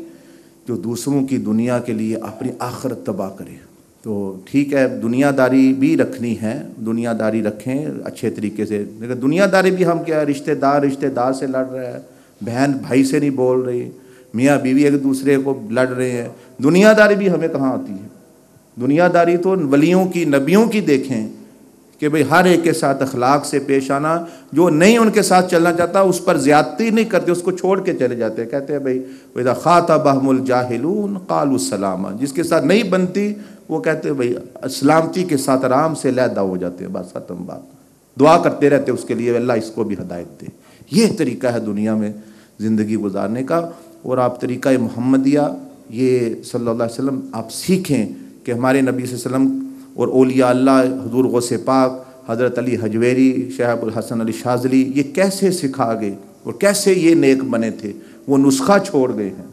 جو دوسروں کی دنیا کے لیے اپنی آخرت تباہ کرے۔ تو ٹھیک ہے دنیا داری بھی رکھنی ہے، دنیا داری رکھیں اچھے طریقے سے، لیکن دنیا داری بھی ہم کیا، رشتہ دار سے لڑ رہا ہے، بہن بھائی سے نہیں بول رہی، میاں بیوی ایک دوسرے کو لڑ رہے ہیں، دنیا داری بھی ہمیں کہاں آتی ہے؟ دنیا داری تو ولیوں کی، نبیوں کی دیکھیں کہ بھئی ہر ایک کے ساتھ اخلاق سے پیش آنا، جو نہیں ان کے ساتھ چلنا چاہتا اس پر زیادتی نہیں کرتے، اس کو چھوڑ کے چلے جاتے ہیں، کہتے ہیں بھئی وَإِذَا خَاطَبَهُمُ الْجَاهِلُونَ قَالُوا سَلَامًا، جس کے ساتھ نہیں بنتی وہ کہتے ہیں بھئی سلامتی کے ساتھ آرام سے علیحدہ ہو جاتے ہیں، بس ختم بات، دعا کرتے رہتے اس کے لیے اللہ اس کو بھی ہدایت دے۔ یہ طریقہ ہے دنیا میں زندگی گزارنے کا، اور آپ طریقہ محمدیہ یہ صلی اللہ علیہ وسلم آپ سیکھیں کہ ہمارے نبی صلی اللہ علیہ وسلم اور اولیاء اللہ حضور غوث پاک حضرت علی حجویری شیخ ابو الحسن علی شاذلی یہ کیسے سکھا گئے اور کیسے یہ نیک بنے تھے، وہ نسخہ چھوڑ گئے ہیں۔